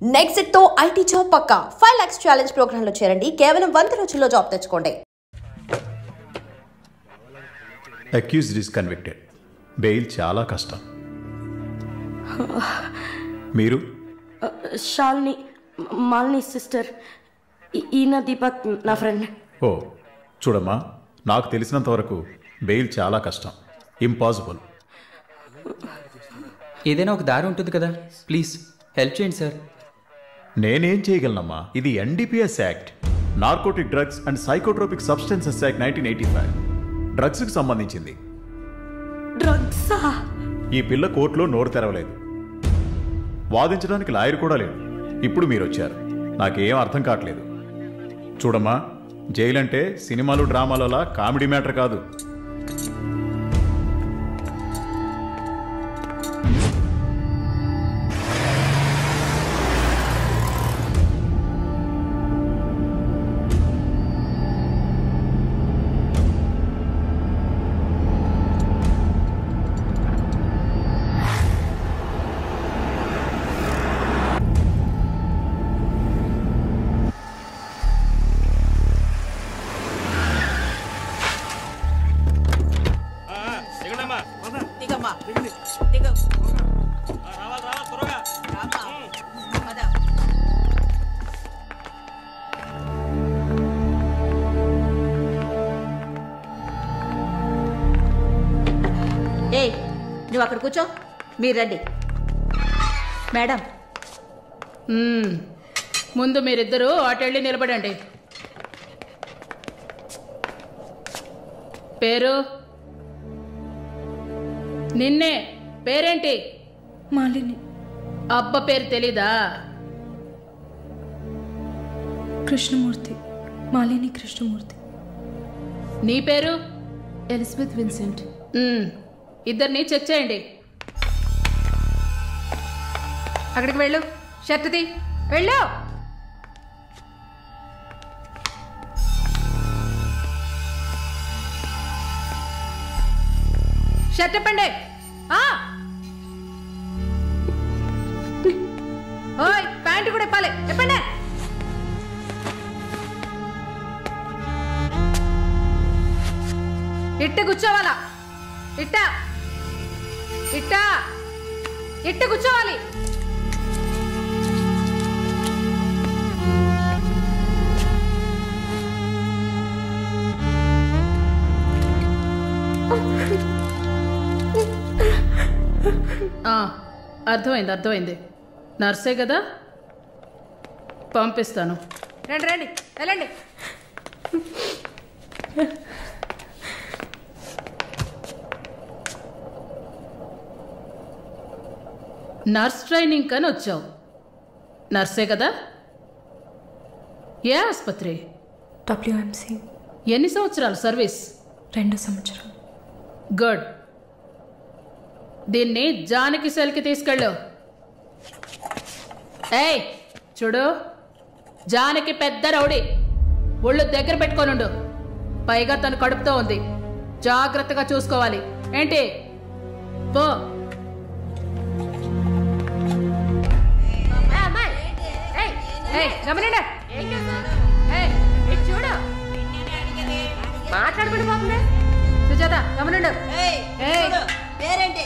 Next తో IT job పక్కా 5 lakhs challenge programme లో చేరండి. కేవలం 100 రోజుల్లో జాబ్ తెచ్చుకోండి. Accused is convicted. బెయిల్ చాలా కష్టం. మీరు? శాలిని, మాలిని సిస్టర్. ఈయన దీపక్ నా ఫ్రెండ్. ఓ చూడమ్మా, నాకు తెలిసినంత వరకు బెయిల్ చాలా కష్టం, ఇంపాసిబుల్. ఏదైనా ఒక దారి ఉంటుంది కదా, ప్లీజ్ హెల్ప్ చేయండి సార్. నేనేం చేయగలనమ్మా? ఇది NDPS act, narcotic drugs and psychotropic substances act 1985, డ్రగ్స్కి సంబంధించింది. డ్రగ్సా? ఈ పిల్ల కోర్టులో నోరు తెరవలేదు, వాదించడానికి లాయర్ కూడా లేడు. ఇప్పుడు మీరు వచ్చారు, నాకేం అర్థం కావట్లేదు. చూడమ్మా, జైలు అంటే సినిమాలు డ్రామాలలా కామెడీ మ్యాటర్ కాదు. నువ్వు అక్కడ కూర్చో, మీరు రండి. మేడం, ముందు మీరిద్దరూ అటెళ్ళి నిలబడండి. పేరు? నిన్నే. పేరేంటి? మాలిని. అబ్బ పేరు తెలీదా? కృష్ణమూర్తి. మాలిని కృష్ణమూర్తి. నీ పేరు? Elizabeth Vincent. ఇద్దరిని చెక్ చేయండి. అక్కడికి వెళ్ళు. షర్ట్ తీ, వెళ్ళు. షర్ట్ ఇప్పండి. ఓయ్, ప్యాంటు కూడా ఇప్పాలి. ఇప్పండి. ఇట్ట కూర్చోవాలా? ఇట్ట ఇట్ట ఇట్ట కూర్చోవాలి. అర్థమైంది. నర్సే కదా, పంపిస్తాను. రండి రండి, వెళ్ళండి. నర్స్ ట్రైనింగ్ కని వచ్చావు. నర్సే కదా? ఏ ఆసుపత్రి? WMC. ఎన్ని సంవత్సరాలు సర్వీస్? 2 సంవత్సరాలు. గుడ్. దీన్ని జానకి సెల్కి తీసుకెళ్ళు. ఏయ్ చూడు, జానకి పెద్ద రౌడీ, ఒళ్ళు దగ్గర పెట్టుకోనుండు. పైగా తను కడుపుతో ఉంది, జాగ్రత్తగా చూసుకోవాలి. ఏంటి? పో. మాట్లాడుకుంటూ పోతుంది. సుజాత, గమనండు. పేరేంటి?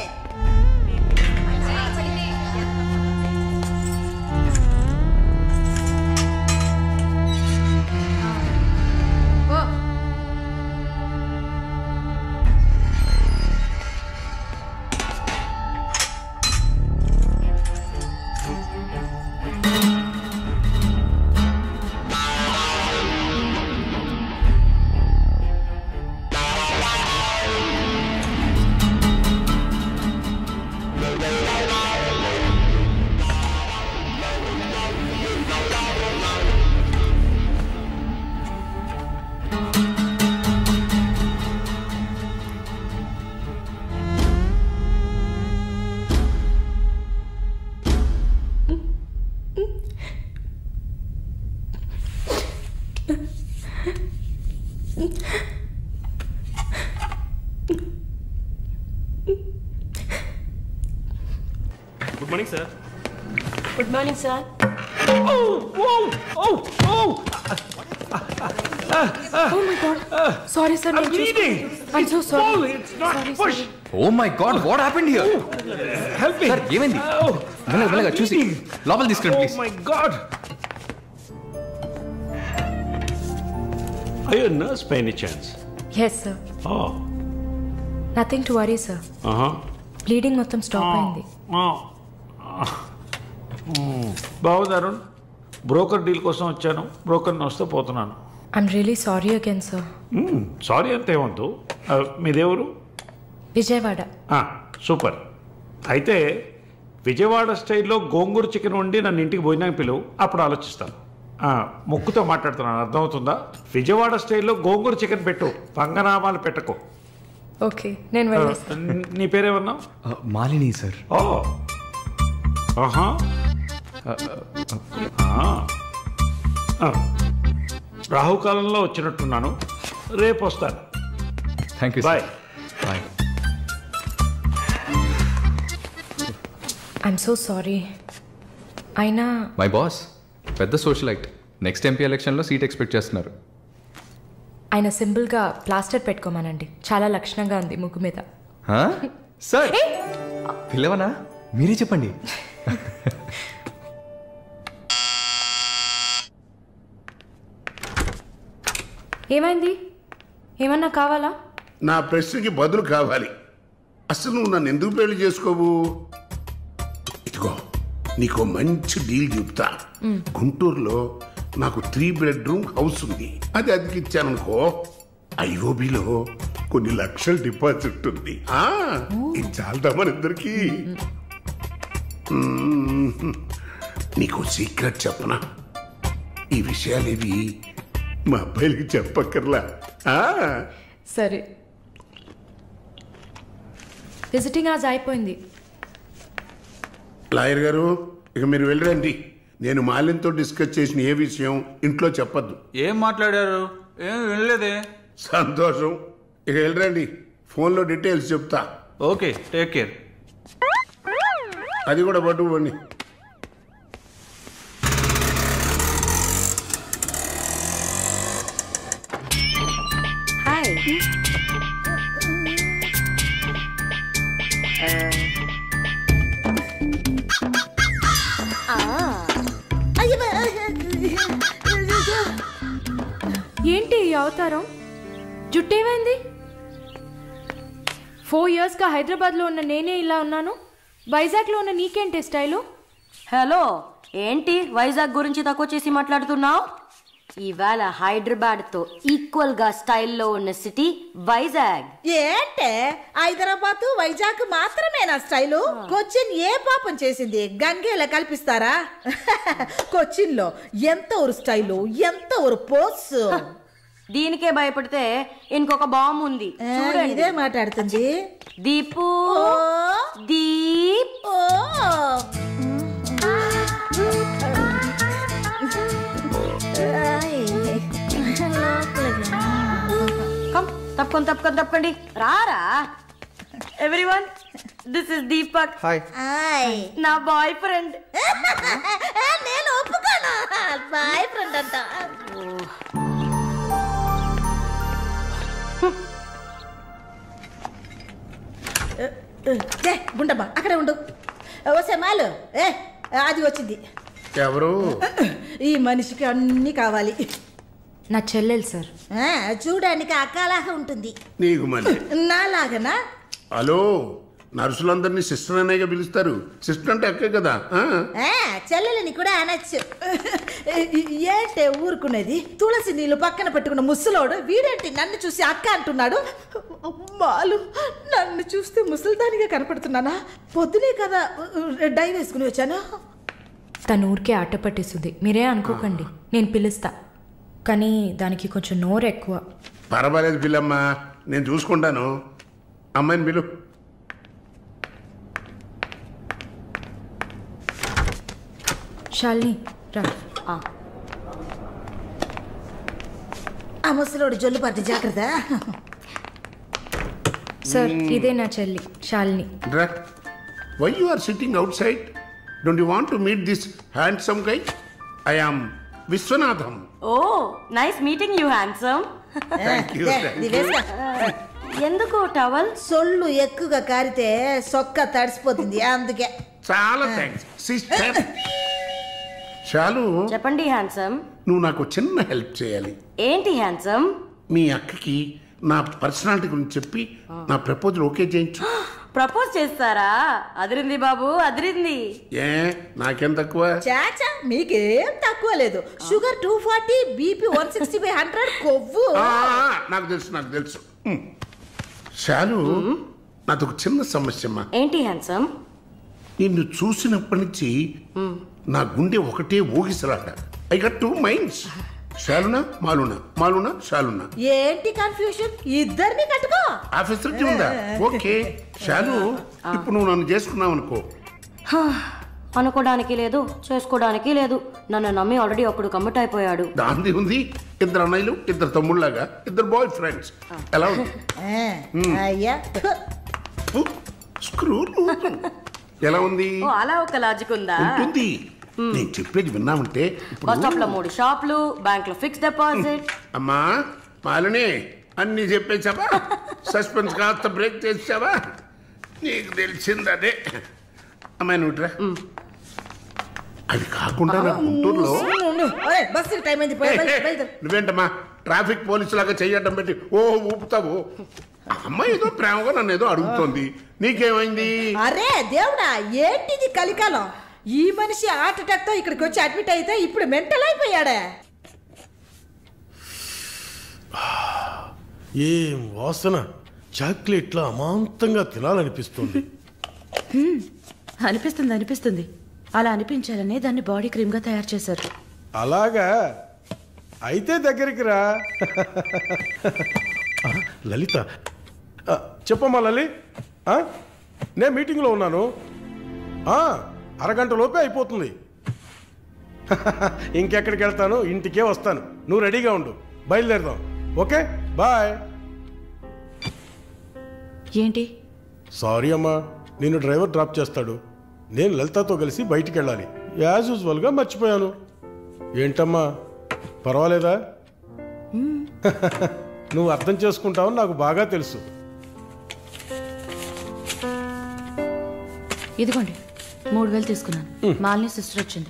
Good morning, sir. Good morning, sir. Oh my God. Sorry, sir. I'm bleeding. I'm so sorry. Pull, it's not push. Oh my God what happened here Help me. Sir ఏమైంది మెల్లగా చూసి లోపల తీసుకురండి Oh please my God. Are you a nurse by any chance? Yes, sir. Oh. Nothing to worry, sir. Bleeding మొత్తం stop అయింది. బాగుంది Arun. Broker deal కోసం వచ్చాను. బ్రోకర్ని వస్తే పోతున్నాను. I'm really sorry again, sir. Sorry అంతేమంతు. మీదేవరు? విజయవాడ. సూపర్. అయితే విజయవాడ స్టైల్లో గోంగూర చికెన్ వండి నన్ను ఇంటికి భోజనానికి పిలువు, అప్పుడు ఆలోచిస్తాను. ముక్కుతో మాట్లాడుతున్నాను, అర్థమవుతుందా? విజయవాడ స్టైల్లో గోంగూర చికెన్ పెట్టు, పంగనామాలు పెట్టకు. ఓకే, నేను వెళ్ళేస్తాను. నీ పేరేమన్నా? మాలిని సార్. ఓ ఆహా. రాహుకాలంలో వచ్చినట్టున్నాను, రేపు వస్తాను. Thank you bye. Bye. I'm so sorry. అయినా మై బాస్ పెద్ద సోషలైట్, నెక్స్ట్ ఎంపీ ఎలక్షన్లో సీట్ ఎక్స్పెక్ట్ చేస్తున్నారు. ఆయన సింపుల్గా ప్లాస్టర్ పెట్టుకోమానండి, చాలా లక్షణంగా ఉంది ముగ్గు మీద. సార్ పిల్లవనా, మీరే చెప్పండి. ఏమైంది? ఏమన్నా కావాలా? నా ప్రశ్నకి బదులు కావాలి. అసలు నువ్వు నన్ను ఎందుకు పెళ్లి చేసుకోవు? ఇదిగో నీకు మంచి డీల్ చెప్తా. గుంటూరులో నాకు 3 bedroom హౌస్ ఉంది. అది అదికిచ్చాననుకో, ఐఓబిలో కొన్ని లక్షల డిపాజిట్ ఉంది. ఇది చాలదా మన ఇద్దరికి? నీకు సీక్రెట్ చెప్పనా? ఈ విషయాలేవి మా అబ్బాయిలకి చెప్పక్కర్లా. సరే, విజిటింగ్ ఆజ్ అయిపోయింది. లాయర్ గారు, ఇక మీరు వెళ్ళరండి. నేను మాలిన్తో డిస్కస్ చేసిన ఏ విషయం ఇంట్లో చెప్పద్దు. ఏం మాట్లాడారు? ఏం వినలేదే. సంతోషం, ఇక వెళ్ళరండి. ఫోన్లో డీటెయిల్స్ చెప్తా. Okay, take care. అది కూడా పట్టుకోండి. హాయ్. ఏంటి ఈ అవతారం? జుట్టేమైంది? 4 yearsగా హైదరాబాద్లో ఉన్న నేనే ఇలా ఉన్నాను, వైజాగ్లో ఉన్న నీకేంటి స్టైలు? హలో, ఏంటి వైజాగ్ గురించి తక్కువ చేసి మాట్లాడుతున్నావు? ఇవాళ హైదరాబాద్తో ఈక్వల్గా స్టైల్లో ఉన్న సిటీ వైజాగ్. ఏంటే హైదరాబాద్ వైజాగ్ మాత్రమేనా స్టైలు? కొచ్చిన్ ఏ పాపం చేసింది? గంగేలా కల్పిస్తారా? కొచ్చిన్ లో ఎంత ఊరు స్టైలు, ఎంత ఊరు పోస్. దీనికే భయపడితే ఇంకొక బాంబు ఉంది, ఇదే మాట్లాడుతుంది. దీపు దీప్. తప్పకండి రారా. Everyone, this is Deepak. Hi. నా బాయ్ ఫ్రెండ్. నేను ఒప్పుకోను, బాయ్ ఫ్రెండ్ అంట. గుండమ్మ అక్కడే ఉండు. వస్తే మాలు అది వచ్చింది. ఎవరు? ఈ మనిషికి అన్ని కావాలి. నా చెల్లెలు సార్. చూడడానికి అక్కలాగా ఉంటుంది. నీకు మళ్ళీ నాలాగనా? హలో, నర్సులందరినీ సిస్టర్ అనేగా పిలుస్తారు. సిస్టర్ అంటే అక్కే కదా. చెల్లెలని కూడా అనొచ్చు. ఏంటే ఊరుకునేది? తులసి నీళ్ళు పక్కన పెట్టుకున్న ముసలోడు వీడేంటి నన్ను చూసి అక్క అంటున్నాడు? అమ్మాలు, నన్ను చూస్తే ముసలిదానిగా కనపడుతున్నానా? పొద్దునే కదా డై వేసుకుని వచ్చాను. తను ఊరికే ఆట పట్టిస్తుంది, మీరే అనుకోకండి. నేను పిలుస్తా, కానీ దానికి కొంచెం నోరు ఎక్కువ. పర్వాలేదు పిల్లమ్మ, నేను చూసుకుంటాను. అమ్మాయిని పిలు. శాలిని రా. ఆ ముసలోడు జొల్లు పడితే జాగ్రత్త. సార్, ఇదే నా చెల్లి Shalini. Why you are sitting outside? Don't you want to meet this handsome guy? I am Viswanatham. Oh nice meeting you handsome. ఎందుకు టవల్? సొల్లు ఎక్కువగా కారితే సొక్క తడిసిపోతుంది, అందుకే. చాలా థ్యాంక్స్ సిస్టర్. చాలు. చెప్పండి హ్యాండ్సమ్. నువ్వు నాకు చిన్న హెల్ప్ చేయాలి. ఏంటి హ్యాండ్సమ్? మీ అక్కకి నా పర్సనాలిటీ గురించి చెప్పి నా ప్రపోజల్ ఓకే చేయించు. ప్రపోజ్ చేస్తారా? అదిరింది బాబు, అదిరింది. ఏ నాకేం తక్కువ? చాచా మీకేం తక్కువ లేదు. షుగర్ 240, బీపీ 160/100, కొవ్వు. నాకు తెలుసు. చాలు. నాదొక చిన్న సమస్య అమ్మా. ఏంటి హ్యాండ్సమ్? నిన్ను చూసినప్పటి నుంచి నా గుండె ఒకటే ఊగిసలాట. I got 2 minds. శాలునా మాలునా శాలునా. ఏంటి కన్ఫ్యూషన్? ఇద్దరిని కట్టుకో. ఆఫీసర్ ఉందా? ఓకే శాలు. ఇప్పుడు నువ్వు నన్ను చేసుకున్నావు అనుకో. అనుకోవడానికి లేదు, చేసుకోవడానికి లేదు. నన్ను నమ్మి ఆల్రెడీ ఒకడు కమిట్ అయిపోయాడు. దాంది ఉంది. 2 అన్నయ్యలు, 2 తమ్ముళ్ళలాగా, 2 బాయ్ ఫ్రెండ్స్. ఎలా ఉంది? అయ్యా స్క్రూ ఎలా ఉంది? అలా ఒక లాజిక్ ఉందా? ఉంటుంది. నేను చెప్పేది విన్నామంటే బస్ స్టాప్ లో 3 షాపులు, బ్యాంక్ లో ఫిక్స్ డిపాజిట్. అమ్మా మాలిని అన్ని చెప్పేసావా? సస్పెన్స్ కాస్త బ్రేక్ చేసావా? నీకు తెలిసింది అదే. అమ్మాయి నువ్వుట్రా. అది కాకుండా నా గుంటూరులో నువ్వేంటమ్మా ట్రాఫిక్ పోలీసు లాగా చెయ్యడం పెట్టి ఊపుతావు. అమ్మాయి ఏదో ప్రేమగా నన్ను ఏదో అడుగుతోంది. నీకేమైంది? అరే దేవుడా, ఏంటిది కలికాలం? ఈ మనిషి హార్ట్ అటాక్ తో ఇక్కడికి వచ్చి అడ్మిట్ అయితే ఇప్పుడు మెంటల్ అయిపోయాడే. ఏం వాసన! చాక్లెట్లా అమాంతంగా తినాలనిపిస్తుంది. అనిపిస్తుంది. అలా అనిపించాలనే దాన్ని బాడీ క్రీమ్ గా తయారు చేశారు. అలాగా? అయితే దగ్గరికి రా. లలిత, చెప్పమ్మా లలి. నేను మీటింగ్లో ఉన్నాను. అరగంట లోపే అయిపోతుంది. ఇంకెక్కడికి వెళ్తాను? ఇంటికే వస్తాను. నువ్వు రెడీగా ఉండు, బయలుదేరదాం. Okay bye. ఏంటి? సారీ అమ్మా, నిన్ను డ్రైవర్ డ్రాప్ చేస్తాడు. నేను లలితతో కలిసి బయటికి వెళ్ళాలి. యాజ్ యూజువల్గా మర్చిపోయాను. ఏంటమ్మా పర్వాలేదా? నువ్వు అర్థం చేసుకుంటావని నాకు బాగా తెలుసు. ఇదిగోండి 3000 తీసుకున్నాను. మాలిని సిస్టర్ వచ్చింది.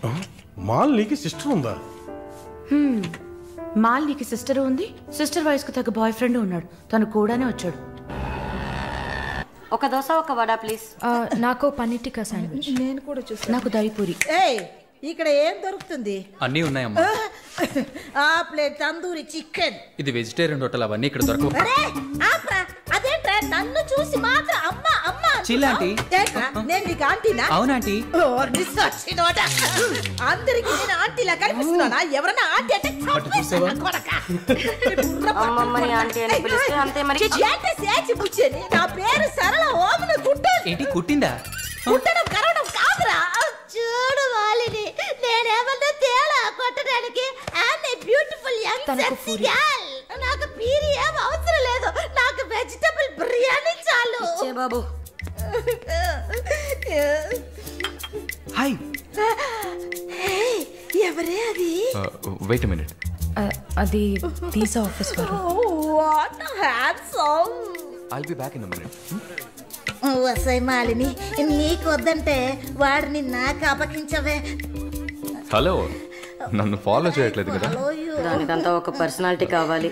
మాలినికి సిస్టర్ ఉందా? మాలినికి సిస్టర్ ఉంది. సిస్టర్ వయసుకు తగ్గ బాయ్ ఫ్రెండ్ ఉన్నాడు. తను కూడానే వచ్చాడు. ఒక దోశ, ఒక వడ ప్లీజ్. నాకు పన్నీర్ టిక్కా శాండ్విచ్. నేను కూడా చూసాను. నాకు దహిపూరి. ఇక్కడ ఏం దొరుకుతుంది? అన్నీ ఉన్నాయమ్మా. ఆ ప్లేట్ తందూరి చికెన్. ఇది వెజిటేరియన్ హోటల్, అవన్నీ ఇక్కడ దొరకవు. అదేంట్రా నన్ను చూసి మాత్రం అమ్మా అమ్మా చిల్లాంటి? నేను నీకు ఆంటీనా? అవునాంటీ. అందరికి నేను ఆంటీలా కనిపిస్తున్నానా? ఎవరన్నా ఆంటీ అంటే అమ్మమ్మని ఆంటీ అని పిలిస్తే అంతే మరి. నా పేరు సరళ ఓమన గుట్టు. ఏంటి కుట్టిందా? కుట్టడం కరవడం కాదురా. చూడు మాలిని, నేనేమన్నా తేడా కొట్టడానికి. Beautiful young sexy girl. నాకు పీరి ఏం అవసరం లేదు. నాకు వెజిటబుల్ బిర్యానీ చాలు. బాబు హాయ్. ఎవరే అది? Wait a minute. అది వీసా ఆఫీస్ వారు. What handsome. I'll be back in a minute. వసై మాలిని, నీకు వద్దంటే వాడిని నాకు అపకించవే. హలో, నన్ను ఫాలో చేయట్లేదు కదా? దానికంతా ఒక పర్సనాలిటీ కావాలి.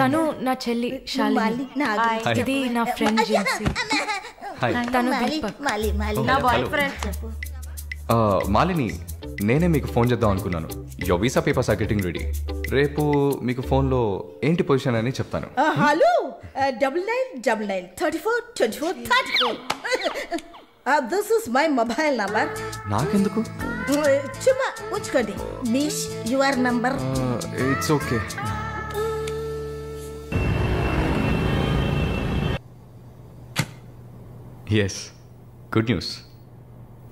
తను నా చెల్లి శాలిని. ఇది నా ఫ్రెండ్ జెన్సీ. తను దీపక్. నా బాయ్ ఫ్రెండ్. మాలిని, నేనే మీకు ఫోన్ చేద్దాం అనుకున్నాను. Your visa papers are getting ready. రేపు మీకు ఫోన్లో ఏంటి పొజిషన్ అని చెప్తాను. Hello 9999342434. This is my mobile number. నాకెందుకు? చుమ్మా ఉంచుకోండి. నీష్ your number. It's okay. Yes, good news.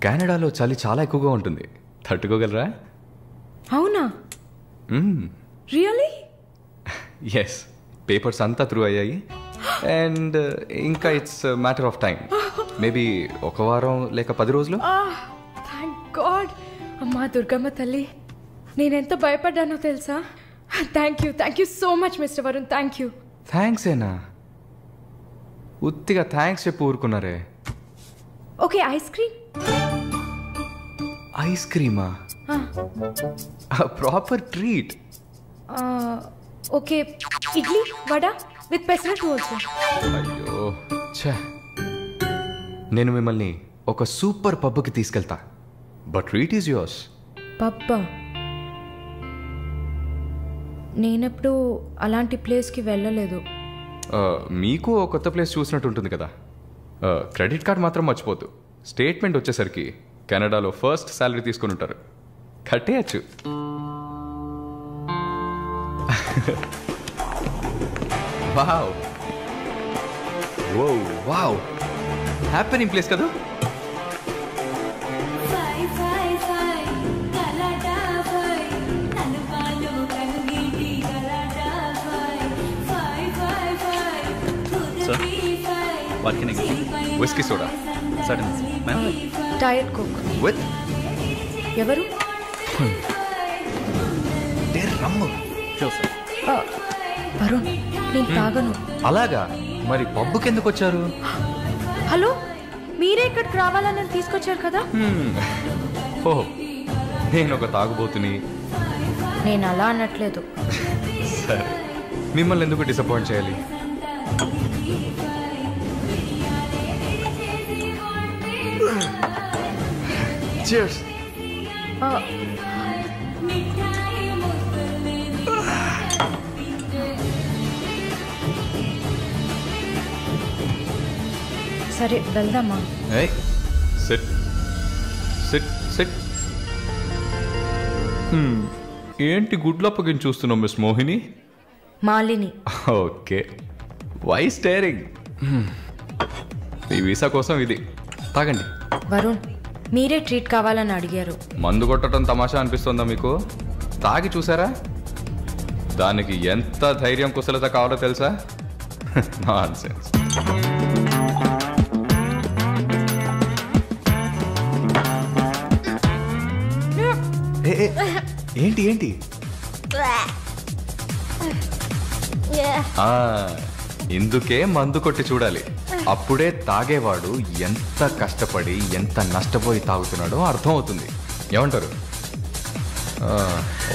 కెనడాలో చలి చాలా ఎక్కువగా ఉంటుంది. తట్టుకోగలరా? అవునా? రియల్లీ? ఎస్, పేపర్స్ అంతా త్రూ అయ్యాయి. అండ్ ఇంకా it's matter of time. Maybe 1 వారం లేక 10 రోజులు. Thank God. అమ్మా అమ్మా దుర్గమ్మ తల్లి, నేనెంత భయపడ్డానో తెలుసా? Thank you so much mister Varun, thank you. Thanks ఏనా? ఉత్తిగా థ్యాంక్స్ చెప్పి ఊరుకున్నారే. Okay, ice cream. ఐస్ క్రీమా? Proper treat. Okay, idli vada with pesarattu also. అయ్యో ఛే, నేను మిమ్మల్ని ఒక సూపర్ పబ్కి తీసుకెళ్తా, బట్ ట్రీట్ ఈజ్ యోర్స్. పబ్బా? నేనెప్పుడు అలాంటి ప్లేస్కి వెళ్ళలేదు. మీకు ఒక కొత్త ప్లేస్ చూసినట్టు ఉంటుంది కదా. క్రెడిట్ కార్డ్ మాత్రం మర్చిపోద్దు. స్టేట్మెంట్ వచ్చేసరికి కెనడాలో ఫస్ట్ శాలరీ తీసుకుని ఉంటారు, కట్టేయచ్చు. వావ్ వావ్, హ్యాపీనింగ్ ప్లేస్ కదా. Whisky soda diet coke with ఎవరు? వరుణ్, నేను తాగను. అలాగా? మరి పబ్బుకి ఎందుకు వచ్చారు? హలో, మీరే ఇక్కడికి రావాలని నన్ను తీసుకొచ్చారు కదా. ఓహ్, నేను ఒక తాగుబోతుని. నేను అలా అనట్లేదు. సరే, మిమ్మల్ని ఎందుకు డిసప్పాయింట్ చేయాలి? Cheers. సరే వెళ్దామా? Sit sit sit. ఏంటి గుడ్లప్పగిని చూస్తున్నావు miss Mohini? Malini. Okay, why staring? ఈ వీసా కోసం ఇది తాగండి. వరుణ్, మీరే ట్రీట్ కావాలని అడిగారు. మందు కొట్టడం తమాషా అనిపిస్తుందా మీకు? తాగి చూసారా? దానికి ఎంత ధైర్యం కుశలత కావాలో తెలుసా? నాన్సెన్స్. ఏంటి ఏంటి? ఇందుకే మందు కొట్టి చూడాలి, అప్పుడే తాగేవాడు ఎంత కష్టపడి ఎంత నష్టపోయి తాగుతున్నాడో అర్థం అవుతుంది. ఏమంటారు?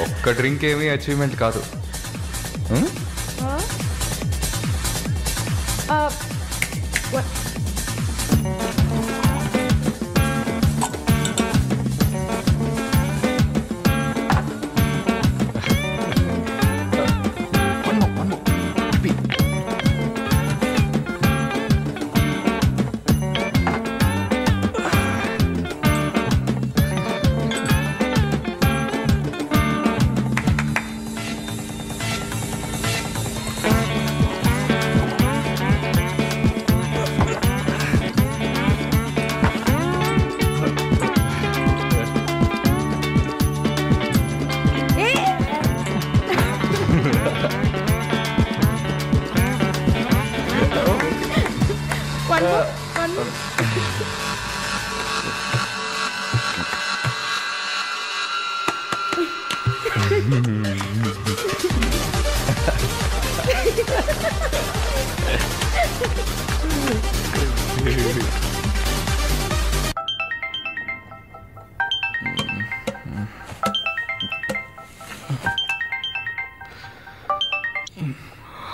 ఒక్క డ్రింక్ ఏమీ అచీవ్మెంట్ కాదు.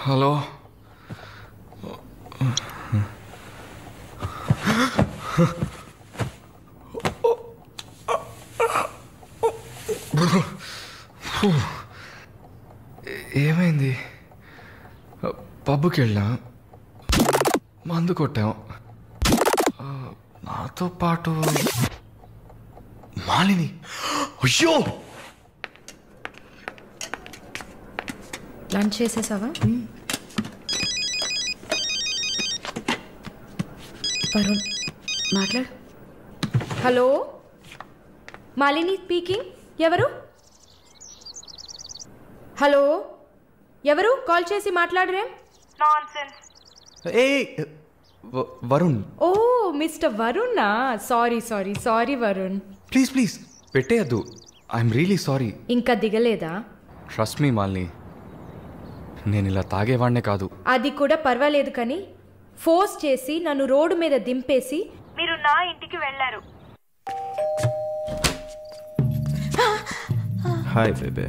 హలో, ఏమైంది? పబ్కి వెళ్ళాం, మందు కొట్టాం, నాతో పాటు మాలిని. అయ్యో, లంచ్ చేసేసావా? వరుణ్ మాట్లాడు. Hello, Malini speaking. ఎవరు? హలో, ఎవరు? కాల్ చేసి మాట్లాడరేం? వరుణ్. ఓ మిస్టర్ వరుణా? సారీ వరుణ్. ప్లీజ్ పెట్టేయద్దు, ఐఎమ్ రియలీ సారీ. ఇంకా దిగలేదా? ట్రస్ట్ మీ మాలిని, నేను ఇలా తాగేవాడినే కాదు. అది కూడా పర్వాలేదు, కానీ ఫోర్స్ చేసి నన్ను రోడ్డు మీద దింపేసి మీరు నా ఇంటికి వెళ్ళారు. హాయ్ బేబే.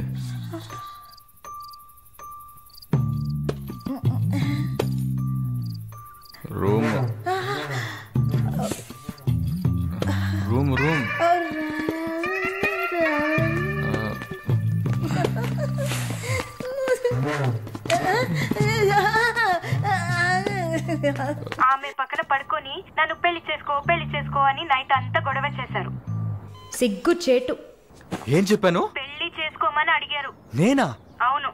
రూమ్ రూమ్ రూమ్ ఆమె పక్కన పడుకొని నన్ను పెళ్లి చేసుకో అని నైట్ అంతా గొడవ చేశారు. సిగ్గు చేటు. ఏం చెప్పాను? పెళ్లి చేసుకోమని అడిగారు. నేనా? అవును.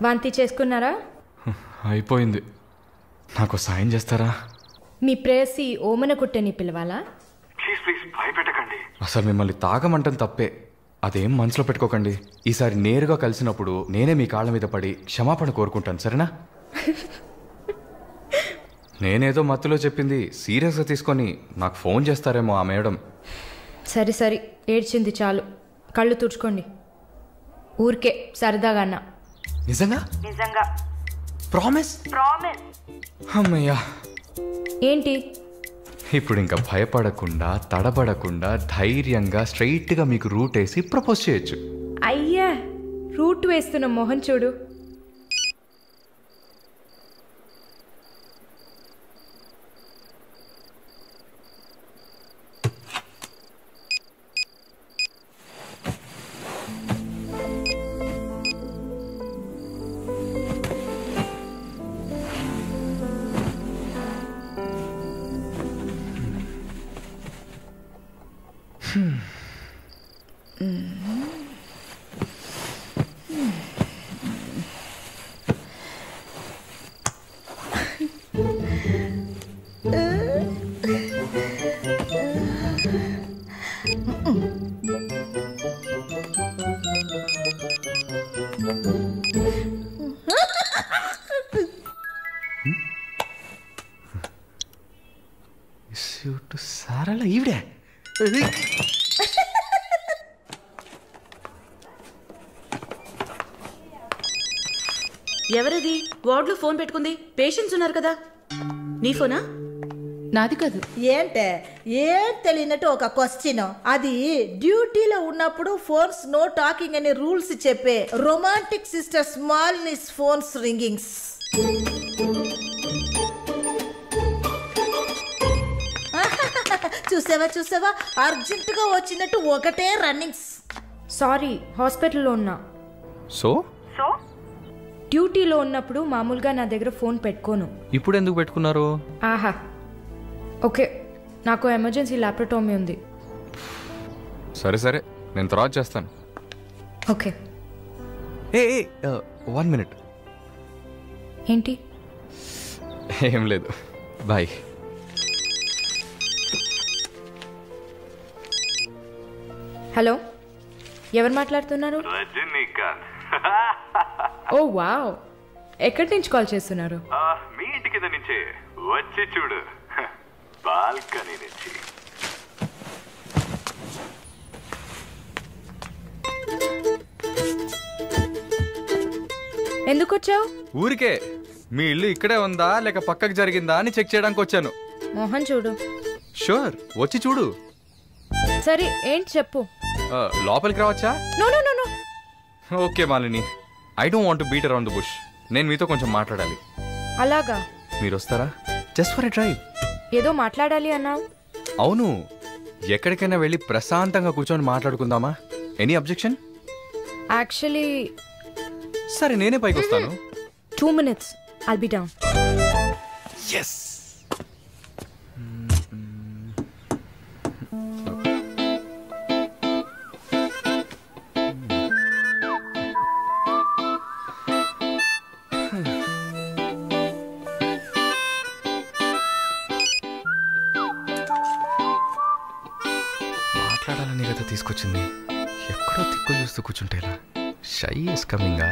వాంతి చేసుకున్నారా? అయిపోయింది. నాకు సాయం చేస్తారా? మీ ప్రేయసి ఓమన కుట్టని పిలవాలా? అసలు మిమ్మల్ని తాగమంటం తప్పే, అదేం మనసులో పెట్టుకోకండి. ఈసారి నేరుగా కలిసినప్పుడు నేనే మీ కాళ్ళ మీద పడి క్షమాపణ కోరుకుంటాను, సరేనా? నేనేదో మత్తులో చెప్పింది సీరియస్గా తీసుకొని నాకు ఫోన్ చేస్తారేమో ఆ మేడం. సరే సరే, ఏడ్చింది చాలు, కళ్ళు తుడుచుకోండి. ఊరికే సరదాగా అన్నా. నిజంగా? నిజంగా. ప్రామిస్? ప్రామిస్. అమ్మయ్యా. ఏంటి ఇప్పుడు ఇంకా భయపడకుండా తడబడకుండా ధైర్యంగా స్ట్రైట్గా మీకు రూట్ వేసి ప్రపోజ్ చేయొచ్చు. అయ్యా, రూట్ వేస్తున్న మొహం చూడు. సారలా ఈవిడే. ఎవరది వార్డులో ఫోన్ పెట్టుకుంది? పేషెంట్స్ ఉన్నారు కదా. నీ ఫోనా? నాది కాదు. ఏంటే ఏం తెలియనట్టు ఒక క్వశ్చన్. అది డ్యూటీలో ఉన్నప్పుడు ఫోన్స్ నో టాకింగ్ అనే రూల్స్ చెప్పే romantic sister smallness phones ringings. చూసావా అర్జెంటుగా వచ్చినట్టు ఒకటే రన్నింగ్స్. సారీ, హాస్పిటల్లో ఉన్నా. సో డ్యూటీలో ఉన్నప్పుడు మామూలుగా నా దగ్గర ఫోన్ పెట్టుకోను. ఇప్పుడు ఎందుకు పెట్టుకున్నారు? ఆహా, ఓకే, నాకు ఎమర్జెన్సీ ల్యాప్రటోమీ ఉంది. సరే సరే, నేను తర్వాత చేస్తాను. ఓకే. ఏ 1 minute. ఏంటి? ఏం లేదు, బాయ్. హలో, ఎవరు మాట్లాడుతున్నారు? రజనీకాంత్. ఓ వావ్, ఎక్కడి నుంచి కాల్ చేస్తున్నారు? మీ ఇంటి కింద నుంచే, వచ్చి చూడు, బాల్కనీ నుంచి. ఎందుకు వచ్చావు? ఊరికే. మీ ఇల్లు ఇక్కడే ఉందా లేక పక్కకు జరిగిందా అని చెక్ చేయడానికి వచ్చాను. మోహన్ చూడు. షూర్, వచ్చి చూడు. సరే, ఏంటి చెప్పు. లోపలికి రావచ్చా? No no no no. Okay Malini, I don't want to beat around the bush. నేను మీతో కొంచెం మాట్లాడాలి. అలాగా? మీరు వస్తారా? Just for a drive. ఏదో మాట్లాడాలి అన్నావు. అవును, ఎక్కడికైనా వెళ్ళి ప్రశాంతంగా కూర్చొని మాట్లాడుకుందామా? Any objection? యాక్చువల్లీ సరే, నేనే పైకి వస్తాను. 2 minutes, I'll be down. Yes. మాట్లాడాలని కదా తీసుకొచ్చింది. ఎక్కడో తిక్కులు చూస్తూ కూర్చుంటేలా. Shy is కమింగా.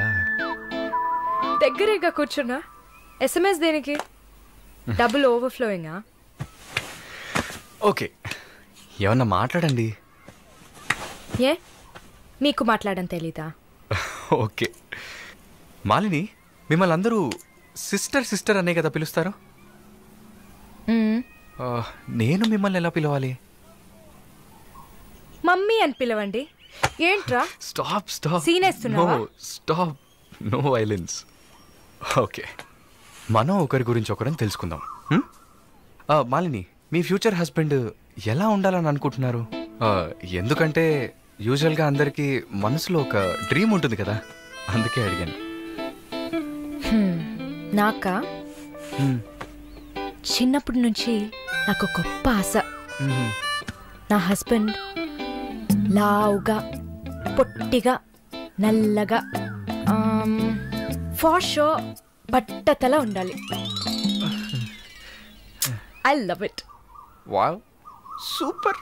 దగ్గరేగా కూర్చున్నా. SMS దేనికి? డబుల్ ఓవర్ఫ్లోయింగా? ఓకే, ఏమన్నా మాట్లాడండి. ఏ మీకు మాట్లాడడం తెలీదా? ఓకే మాలిని, మిమ్మల్ని అందరూ సిస్టర్ సిస్టర్ అనే కదా పిలుస్తారు. నేను మిమ్మల్ని ఎలా పిలవాలి? మమ్మీ అని పిలవండి. ఏంట్రా స్టాప్ స్టాప్. సీనేస్తున్నావా? Stop, no violence. ఓకే, మనం ఒకరి గురించి ఒకరని తెలుసుకుందాం. మాలిని, మీ ఫ్యూచర్ హస్బెండ్ ఎలా ఉండాలని అనుకుంటున్నారు? ఎందుకంటే యూజువల్గా అందరికీ మనసులో ఒక డ్రీమ్ ఉంటుంది కదా, అందుకే అడిగాను. నాకా చిన్నప్పటి నుంచి నాకు గొప్ప ఆశ. నా హస్బెండ్ లావుగా, పొట్టిగా, నల్లగా, ఫార్ షో బట్టతల ఉండాలి. I love it. Wow, super.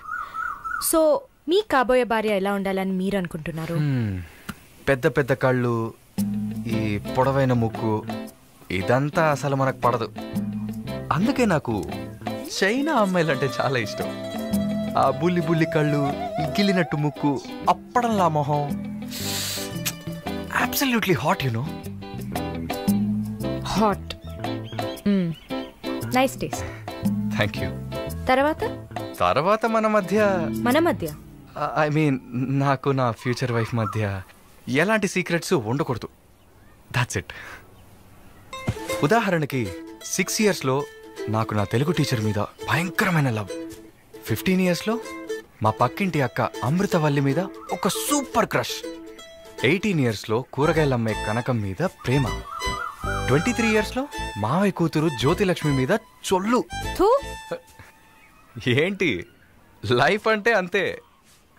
So మీ కాబోయే భార్య ఎలా ఉండాలని మీరు అనుకుంటున్నారు? పెద్ద పెద్ద కళ్ళు, ఈ పొడవైన ముక్కు, ఇదంతా అసలు మనకు పడదు. అందుకే నాకు చైనా అమ్మాయిలంటే చాలా ఇష్టం. ఆ బుల్లి బుల్లి కళ్ళు, గిల్లినట్టు ముక్కు, అప్పడంలా మొహం, absolutely hot. You know, hot. Nice taste. Thank you. తర్వాత మన మధ్య ఐ మీన్ నాకు నా ఫ్యూచర్ వైఫ్ మధ్య ఎలాంటి సీక్రెట్స్ ఉండకూడదు. That's it. ఉదాహరణకి 6 yearsలో నాకు నా తెలుగు టీచర్ మీద భయంకరమైన లవ్. 15 yearsలో మా పక్కింటి అక్క అమృతవల్లి మీద ఒక సూపర్ క్రష్. 18 yearsలో కూరగాయలమ్మే కనకం మీద ప్రేమ. 23 yearsలో మావయ్య కూతురు జ్యోతిలక్ష్మి మీద చొల్లు. ఏంటి, లైఫ్ అంటే అంతే.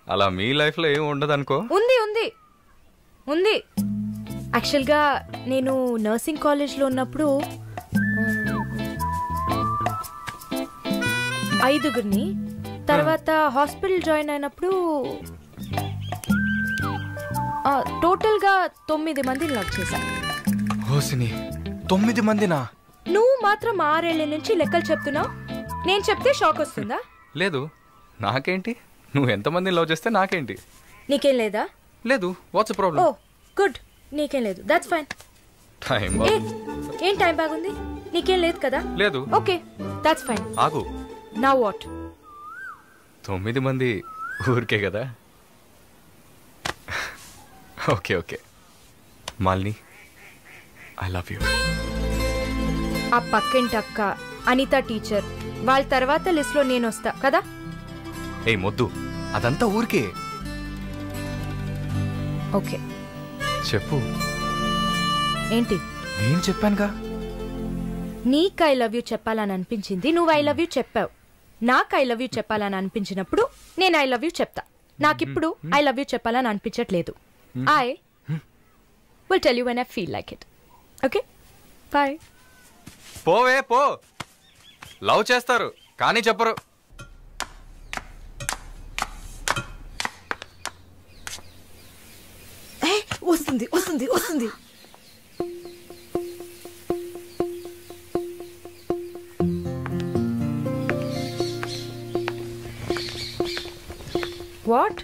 అలా మీ లైఫ్లో ఏమి ఉండదు అనుకో. ఉంది. యాక్చువల్గా నేను నర్సింగ్ కాలేజ్లో ఉన్నప్పుడు 5గురిని, తర్వాత హాస్పిటల్ జాయిన్ అయినప్పుడు టోటల్గా 9 మందిని లవ్ చేశాను. హోసిని, 9 మందినా? నువ్వు మాత్రం 6 ఏళ్ల నుంచి లెక్కలు చెప్తున్నావు. నేను చెప్తే షాక్ వస్తుందా? లేదు, నాకేంటి, నువ్వు ఎంతమందిని లవ్ చేస్తే నాకేంటి. నీకేం లేదా? లేదు. What's problem? ఓ గుడ్, నీకేం లేదు. That's fine. ఏం టైం బాగుంది? నీకేం లేదు కదా? లేదు. Okay, that's fine. ఆగు. Now what? 9 మంది ఊరికే కదా. Okay Malini, I love you. ఆ పక్కింటి అక్క, అనిత టీచర్, వాళ్ళ తర్వాత లిస్ట్లో నేను వస్తా కదా. ఏయ్ మొద్దు, అదంతా ఊరికే. ఓకే చెప్పు. ఏంటి? నేను చెప్పానుగా. నీకు ఐ లవ్ యూ చెప్పాలని అనిపించింది, నువ్వు ఐ లవ్ యూ చెప్పావు. నాకు ఐ లవ్ యూ చెప్పాలని అనిపించినప్పుడు నేను ఐ లవ్ యూ చెప్తా. నాకిప్పుడు ఐ లవ్ యూ చెప్పాలని అనిపించట్లేదు. I will tell you when I feel like it. Okay, bye. పోవే పో. లవ్ చేస్తారు కానీ చెప్పరు. వస్తుంది. వాట్?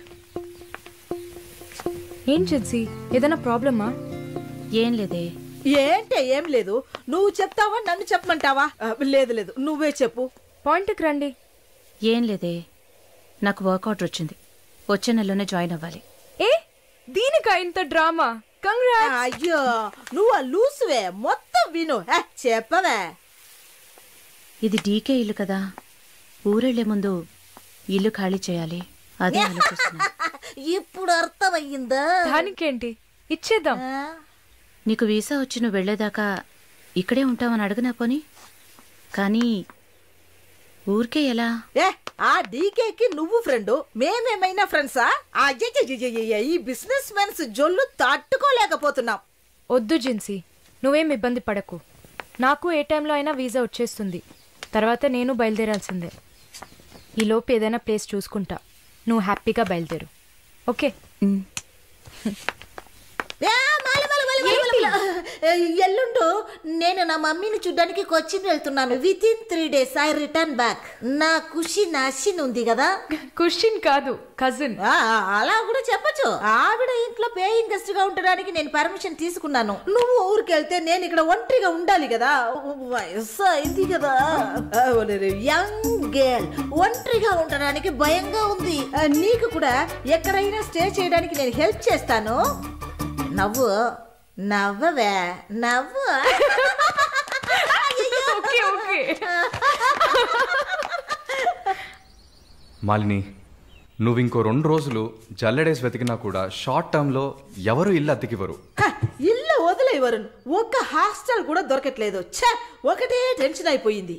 ఏం జిన్సీ, ఏదైనా ప్రాబ్లమా? ఏం లేదే. ఏం లేదు. నువ్వు చెప్తావా, నన్ను చెప్పమంటావా? లేదు, నువ్వే చెప్పు. పాయింట్కి రండి. ఏం లేదే, నాకు వర్కౌట్ వచ్చింది. వచ్చే నెలలోనే జాయిన్ అవ్వాలి. దీనికా ఇంత డ్రామా? కంగ్రాట్స్. అయ్యో, నువ్వు లూసువే. మొత్తం విను, చెప్పవే. ఇది డీకే ఇల్లు కదా, ఊరెళ్లే ముందు ఇల్లు ఖాళీ చేయాలి. అదే ఆలోచిస్తున్నా. ఇప్పుడు అర్థమయ్యిందా? దానికేంటి, ఇచ్చేద్దాం. నీకు వీసా వచ్చి నువ్వు వెళ్లేదాకా ఇక్కడే ఉంటావని అడగనా పోని. కానీ ఊరికే ఎలా? ఆ డీకేకి నువ్వు ఫ్రెండు, మేమేమైనా ఫ్రెండ్సా? ఈ బిజినెస్ మెన్స్ జొల్లు తట్టుకోలేకపోతున్నాం. వద్దు జిన్సీ, నువ్వేం ఇబ్బంది పడకు. నాకు ఏ టైంలో అయినా వీసా వచ్చేస్తుంది. తర్వాత నేను బయలుదేరాల్సిందే. ఈలోపు ఏదైనా ప్లేస్ చూసుకుంటా. నువ్వు హ్యాపీగా బయలుదేరు. ఓకే? ఎల్లుండు నేను నా మమ్మీని చూడ్డానికి కొచ్చిన్ వెళ్తున్నాను. With in 3 days I return back. నా కుషిన్ అశ్విన్ ఉంది కదా. కుషిన్ కాదు, కజిన్. అలా కూడా చెప్పచ్చు. ఆవిడ ఇంట్లో పేయింగ్ గెస్ట్ గా ఉండడానికి నేను పర్మిషన్ తీసుకున్నాను. నువ్వు ఊరికి వెళ్తే నేను ఇక్కడ ఒంటరిగా ఉండాలి కదా. వయసు అయింది కదా. యంగ్ గర్ల్ ఒంటరిగా ఉండడానికి భయంగా ఉంది. నీకు కూడా ఎక్కడైనా స్టే చేయడానికి నేను హెల్ప్ చేస్తాను. నవ్వు నవ్వవే నవ్వు. మాలిని, నువ్వు ఇంకో 2 రోజులు జల్లెడేసి వెతికినా కూడా షార్ట్ టర్మ్లో ఎవరు ఇల్లు అద్దెకివ్వరు. ఇల్లు వదిలేవరు. ఒక్క హాస్టల్ కూడా దొరకట్లేదు. ఒకటే టెన్షన్ అయిపోయింది.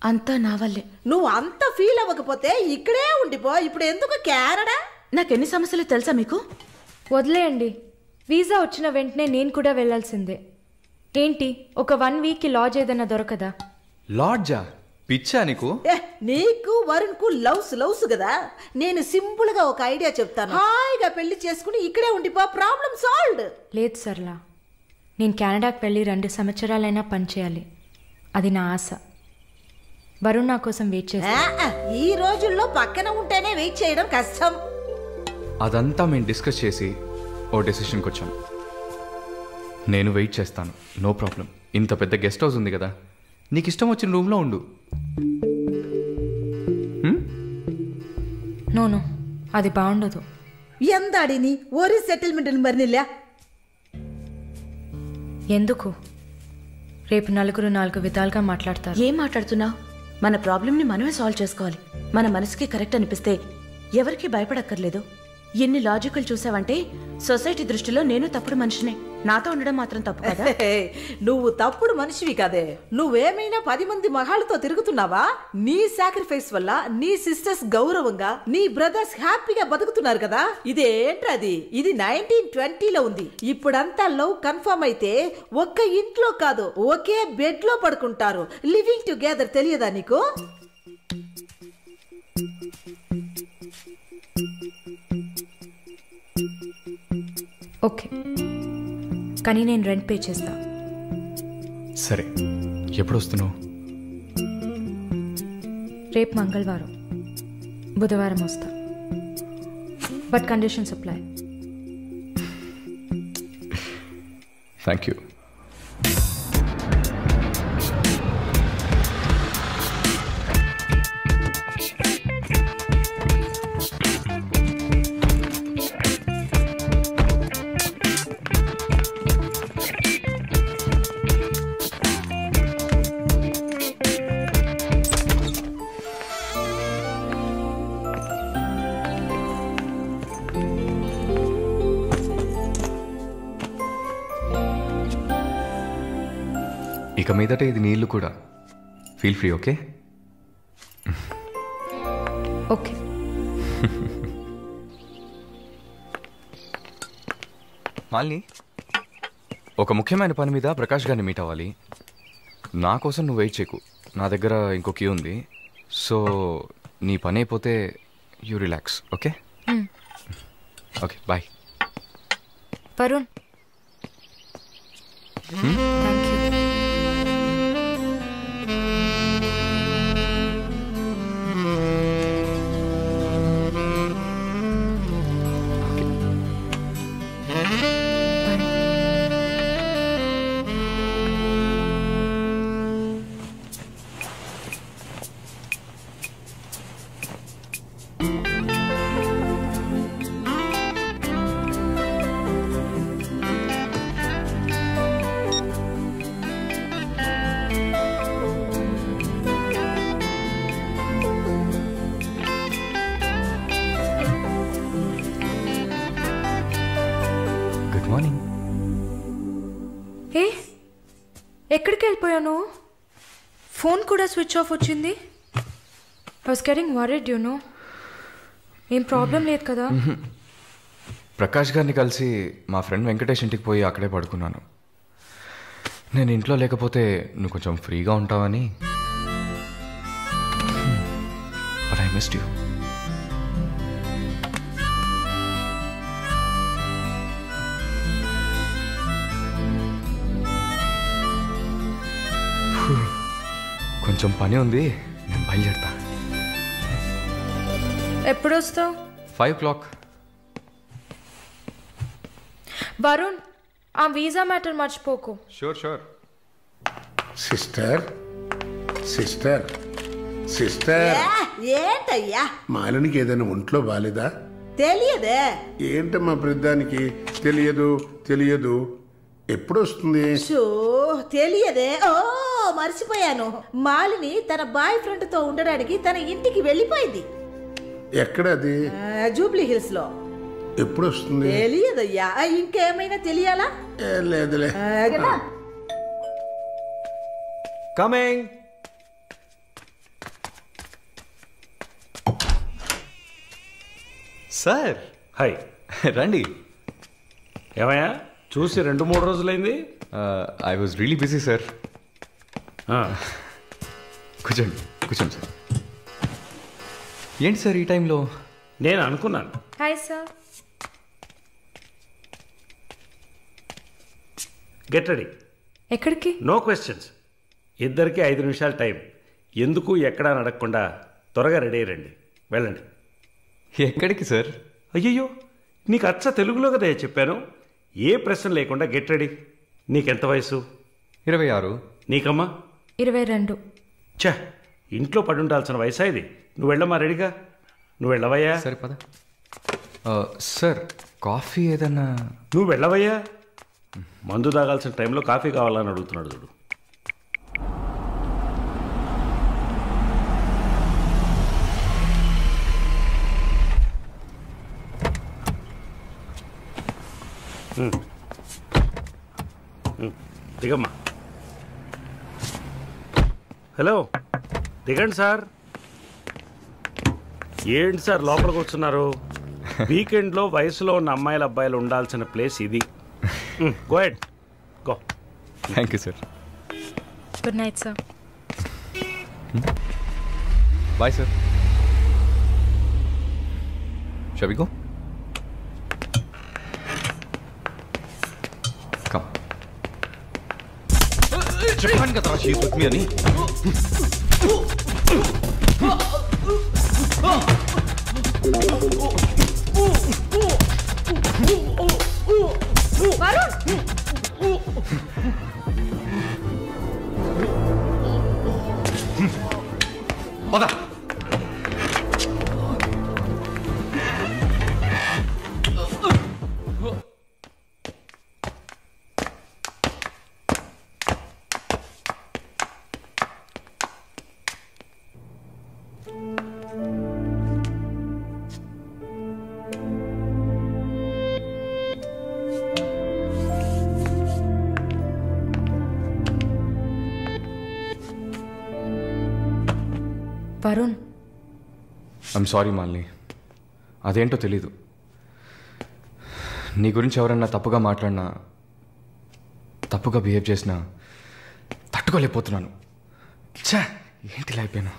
అంతా నా వల్లే. నువ్వు అంత ఫీల్ అవ్వకపోతే ఇక్కడే ఉండిపో. ఇప్పుడు ఎందుకు కెనడా? నాకెన్ని సమస్యలు తెలుసా మీకు? వదిలేయండి. వీసా వచ్చిన వెంటనే నేను కూడా వెళ్ళాల్సిందే. ఏంటి, ఒక 1 weekకి లాడ్జ్ ఏదైనా దొరకదా? లాడ్జా? పిచ్చా నీకు? నీకు వరుణ్ కు లవ్స్ కదా. నేను సింపుల్ గా ఒక ఐడియా చెప్తాను. హాయిగా పెళ్లి చేసుకుని ఇక్కడే ఉండిపో. Problem solved. లేదు సర్లా, నేను కెనడాకి వెళ్ళి 2 సంవత్సరాలైనా పనిచేయాలి. అది నా ఆశ. వరుణ్ నా కోసం వెయిట్ చేస్తా. ఈ రోజుల్లో పక్కన ఉంటేనే వెయిట్ చేయడం కష్టం. అదంతా మేము డిస్కస్ చేసి ఓ డెసిషన్కి వచ్చాం. నేను వెయిట్ చేస్తాను, నో ప్రాబ్లం. ఇంత పెద్ద గెస్ట్ హౌస్ ఉంది కదా, నీకు ఇష్టం వచ్చిన రూమ్లో ఉండు. నో, అది బాగుండదు. ఎందాడిని ఓరి సెటిల్మెంట్ మరినిల్లా. ఎందుకు? రేపు నలుగురు 4 విధాలుగా మాట్లాడతారు. ఏం మాట్లాడుతున్నావు? మన ప్రాబ్లంని మనమే సాల్వ్ చేసుకోవాలి. మన మనసుకి కరెక్ట్ అనిపిస్తే ఎవరికి భయపడక్కర్లేదు. ఎన్ని లాజికల్ చూసావంటే సొసైటీ దృష్టిలో నేను తప్పుడు మనిషినే. నాతో ఉండడం మాత్రం తప్పు కదా? నువ్వు తప్పుడు మనిషివి కదే. నువ్వేమైనా 10 మంది మగాళ్ళతో తిరుగుతున్నావా? నీ సాక్రిఫైస్ వల్ల నీ సిస్టర్స్ గౌరవంగా, నీ బ్రదర్స్ హ్యాపీగా బతుకుతున్నారు కదా. ఇదేంటది? ఇది 1920లో ఉంది. ఇప్పుడంతా లవ్ కన్ఫర్మ్ అయితే ఒక్క ఇంట్లో కాదు, ఒకే బెడ్ లో పడుకుంటారు. లివింగ్ టుగెదర్ తెలియదా నీకు? ఓకే, కానీ నేను రెంట్ పే చేస్తా. సరే, ఎప్పుడు వస్తున్నావు? రేపు మంగళవారం, బుధవారం వస్తా. But conditions apply. Thank you. ఇక మీదట ఇది నీళ్ళు కూడా. Feel free. Okay? Okay. Malini, ఒక ముఖ్యమైన పని మీద ప్రకాష్ గారిని మీట్ అవ్వాలి. నా కోసం నువ్వు వెయిట్ చేయకు. నా దగ్గర ఇంకో క్యూ ఉంది. సో నీ పని అయిపోతే you relax. Okay? Okay, bye. Varun, thank you. ఎక్కడికి వెళ్ళిపోయాను? ఫోన్ కూడా స్విచ్ ఆఫ్ వచ్చింది. I was getting worried, you know. ఏం ప్రాబ్లం లేదు కదా? ప్రకాష్ గారిని కలిసి మా ఫ్రెండ్ వెంకటేష్ ఇంటికి పోయి అక్కడే పడుకున్నాను. నేను ఇంట్లో లేకపోతే నువ్వు కొంచెం ఫ్రీగా ఉంటావని. But I missed you. కొంచెం పని ఉంది, నేను బయలుదేరుతా. ఎప్పుడు వస్తావు? 5 o'clock. వరుణ్, ఆ వీసా మ్యాటర్ మర్చిపోకు. షూర్. సిస్టర్ సిస్టర్ సిస్టర్ ఏంటయ్యా మాలినికి ఏదైనా ఒంట్లో బాలేదా? తెలియదే. ఏంటమ్మా ప్రతిదానికి తెలియదు ఎప్పుడు వస్తుంది? తెలియదే. ఓ మర్చిపోయాను, మాలిని తన బాయ్ ఫ్రెండ్ తో ఉండడానికి తన ఇంటికి వెళ్ళిపోయింది. ఎక్కడది? జూబ్లీ హిల్స్ లో. ఎప్పుడు వస్తుంది? తెలియదయ్యా. ఇంకేమైనా తెలియాలా? లేదులే. కమింగ్. Sir hi. రండి. ఏమయ్యా చూసి 2-3 రోజులైంది? I was really busy sir. కూర్చోండి సార్. ఏంటి సార్ ఈ టైంలో? నేను అనుకున్నాను. Hi sir. Get ready. ఎక్కడికి? No questions. ఇద్దరికి 5 నిమిషాల టైం. ఎందుకు ఎక్కడా నడకుండా త్వరగా రెడీ అయ్యండి. వెళ్ళండి. ఎక్కడికి సార్? అయ్యయ్యో, నీకు అచ్చ తెలుగులో కదా చెప్పాను. ఏ ప్రశ్న లేకుండా గెట్ రెడీ. నీకెంత వయసు? 26. నీకమ్మా? 22. ఛా, ఇంట్లో పడి ఉండాల్సిన వయసా ఇది? నువ్వు వెళ్ళమ్మా రెడీగా. నువ్వు వెళ్ళవయ్యా. సరే పద. సార్ కాఫీ ఏదన్నా? నువ్వు వెళ్ళవయ్యా. మందు తాగాల్సిన టైంలో కాఫీ కావాలని అడుగుతున్నాడు చూడు. దిగమ్మా. హలో, దిగండి సార్. ఏంటి సార్ లోపలికి వస్తున్నారు? వీకెండ్లో వయసులో ఉన్న అమ్మాయిల అబ్బాయిలు ఉండాల్సిన ప్లేస్ ఇది. Go ahead, go. Thank you sir. Good night sir. Bye sir. Shall we go? Come. చెప్పాను కదా షీస్ విత్ మీ అని. పద. Varun, I'm sorry Malini. అదేంటో తెలీదు. నీ గురించి ఎవరన్నా తప్పుగా మాట్లాడినా, తప్పుగా బిహేవ్ చేసినా తట్టుకోలేకపోతున్నాను. ఛా, ఏంటి ఇలా అయిపోయాను.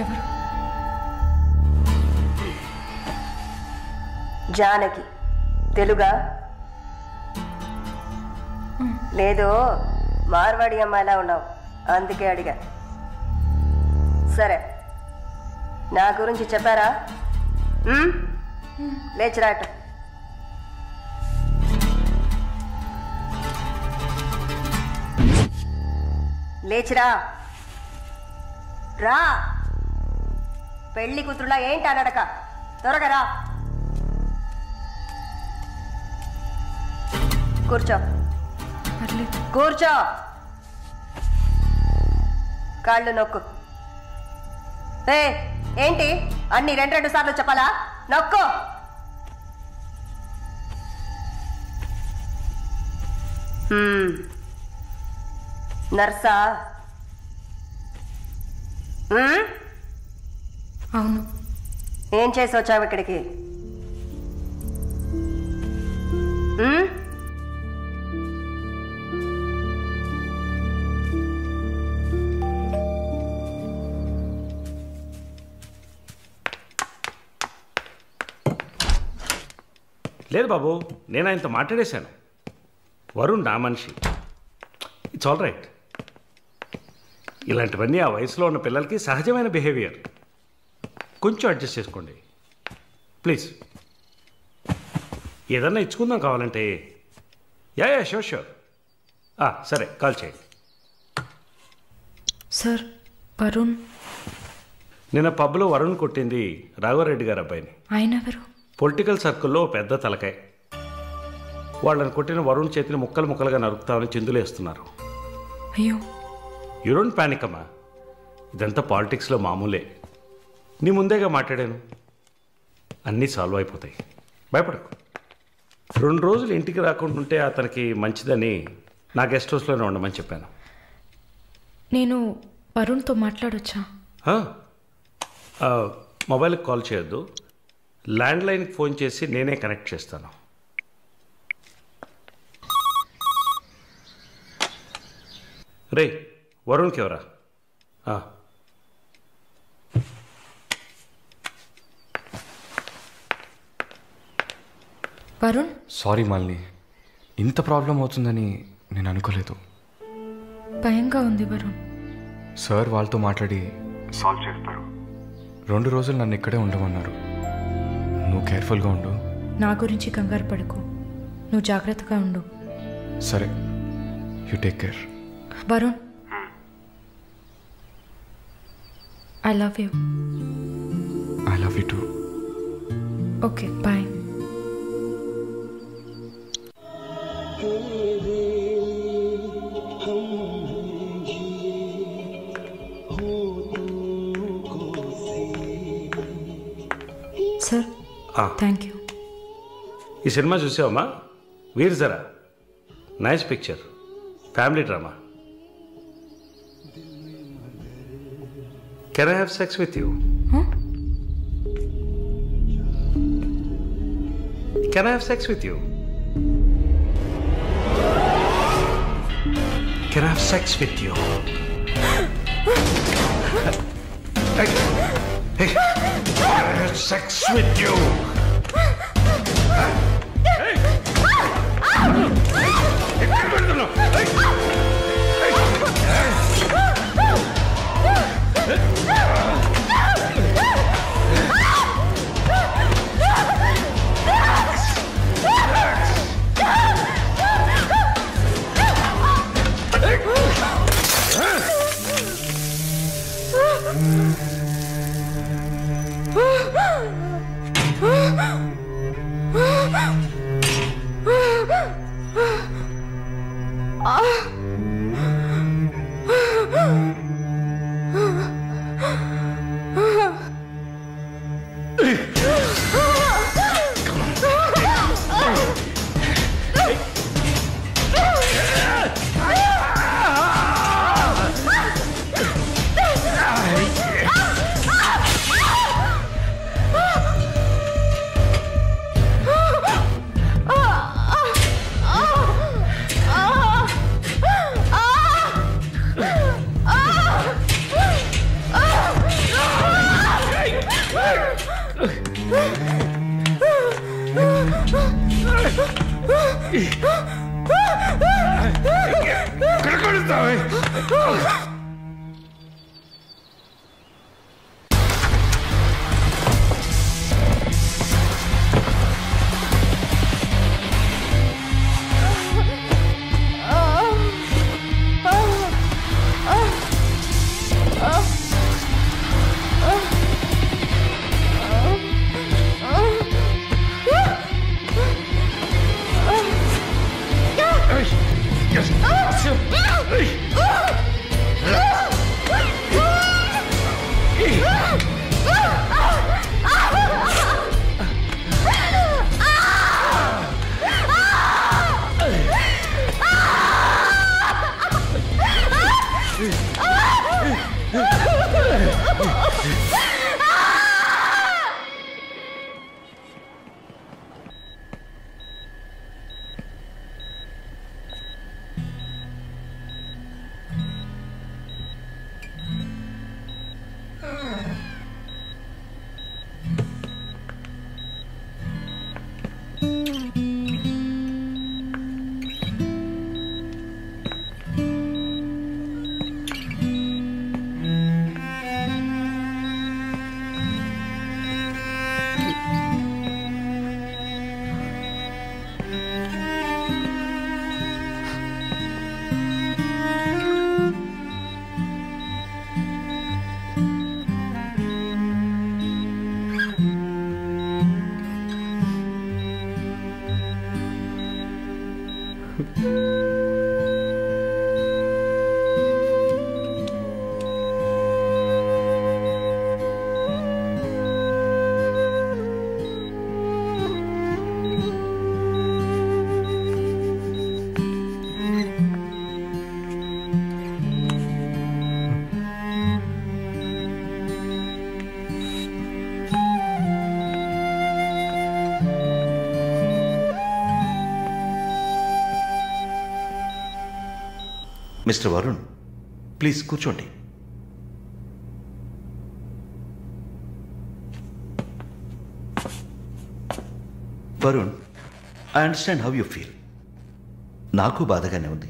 ఎవరు? జానకి. తెలుగా? లేదు, మార్వాడి అమ్మాయిలా ఉన్నావు, అందుకే అడిగా. సరే, నా గురించి చెప్పారా? లేచిరాట. లేచిరా. రా. పెళ్లి కూతురులా ఏంటి అనడక, త్వరగా రా. కూర్చో. కూర్చో. కాళ్ళు నొక్కు. ఏంటి అన్ని 2 సార్లు చెప్పాలా? నొక్కు. నర్సా? అవును. ఏం చేసి వచ్చావు ఇక్కడికి? లేదు బాబు, నేను ఆయనతో మాట్లాడేశాను. వరుణ్ నా మనిషి. It's all right. ఇలాంటివన్నీ ఆ వయసులో ఉన్న పిల్లలకి సహజమైన బిహేవియర్. కొంచెం అడ్జస్ట్ చేసుకోండి ప్లీజ్. ఏదన్నా ఇచ్చుకుందాం కావాలంటే. Yeah sure sure. సరే, కాల్ చేయండి. సార్, వరుణ్ నిన్న పబ్లో వరుణ్ కొట్టింది రాఘవరెడ్డి గారు అబ్బాయిని. ఆయన ఎవరు? పొలిటికల్ సర్కిల్లో పెద్ద తలకాయ. వాళ్ళని కొట్టిన వరుణ్ చేతిని ముక్కలు ముక్కలుగా నరుకుతామని చిందులేస్తున్నారు. అయ్యో. యూ డోంట్ పానిక్ అమ్మా. ఇదంతా పాలిటిక్స్లో మామూలే. నీ ముందేగా మాట్లాడాను. అన్నీ సాల్వ్ అయిపోతాయి, భయపడకు. 2 రోజులు ఇంటికి రాకుండా ఉంటే అతనికి మంచిదని నా గెస్ట్ హౌస్లోనే ఉండమని చెప్పాను. నేను వరుణ్తో మాట్లాడొచ్చా? మొబైల్కి కాల్ చేయొద్దు. ల్యాండ్లైన్కి ఫోన్ చేసి నేనే కనెక్ట్ చేస్తాను. రే, వరుణ్కి ఎవరా? వరుణ్. సారీ మాలిని, ఇంత ప్రాబ్లం అవుతుందని నేను అనుకోలేదు. భయంగా ఉంది వరుణ్. సార్ వాళ్ళతో మాట్లాడి సాల్వ్ చేస్తారు. 2 రోజులు నన్ను ఇక్కడే ఉండమన్నారు. నువ్వు కేర్ఫుల్గా ఉండు. నా గురించి కంగారు పడకు, నువ్వు జాగ్రత్తగా ఉండు. సరే, you take care. Varun, I love you. I love you too. Okay, bye. Sir, thank you. ఈ సినిమా చూసావమ్మా? Veer Zaara. Nice picture, family drama. Can I have sex with you? Can I have sex with you? Can I have sex with you? Hey, I have sex with you. Hey! Mister Varun, please కూర్చోండి. Varun, I understand how you feel. నాకు బాధగానే ఉంది.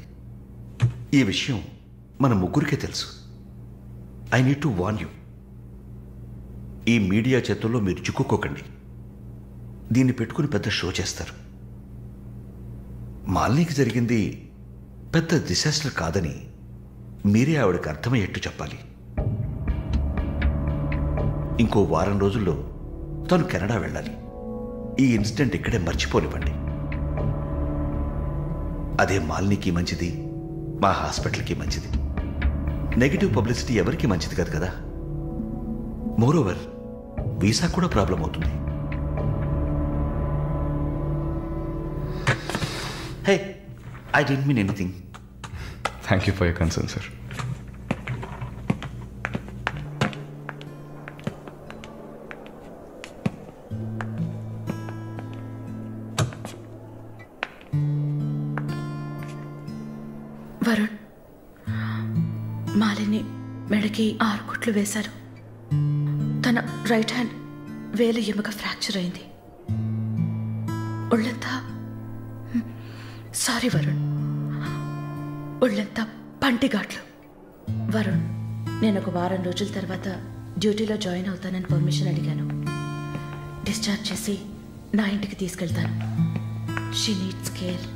ఈ విషయం మన ముగ్గురికే తెలుసు. I need to warn you. ఈ media చేతుల్లో మీరు చిక్కుకోకండి. దీన్ని పెట్టుకుని పెద్ద షో చేస్తారు. మాలినికి జరిగింది పెద్ద డిసాస్టర్ కాదని మీరే ఆవిడకి అర్థమయ్యేట్టు చెప్పాలి. ఇంకో వారం రోజుల్లో తను కెనడా వెళ్ళాలి. ఈ ఇన్సిడెంట్ ఇక్కడే మర్చిపోనివ్వండి. అదే మాలినికి మంచిది, మా హాస్పిటల్కి మంచిది. నెగిటివ్ పబ్లిసిటీ ఎవరికి మంచిది కాదు కదా. మోరోవర్ వీసా కూడా ప్రాబ్లం అవుతుంది. Hey, I don't mean anything. Thank you for your concern sir. Varun, Malini మెడకి 6 కుట్లు వేశారు. తన రైట్ హ్యాండ్ వేలు ఎముక ఫ్రాక్చర్ అయింది. ఒళ్ళంతా సారీ వరుణ్, ఒళ్ళంతా పంటిఘాట్లు. వరుణ్, నేను ఒక వారం రోజుల తర్వాత డ్యూటీలో జాయిన్ అవుతానని పర్మిషన్ అడిగాను. డిశ్చార్జ్ చేసి నా ఇంటికి తీసుకెళ్తాను. She needs care.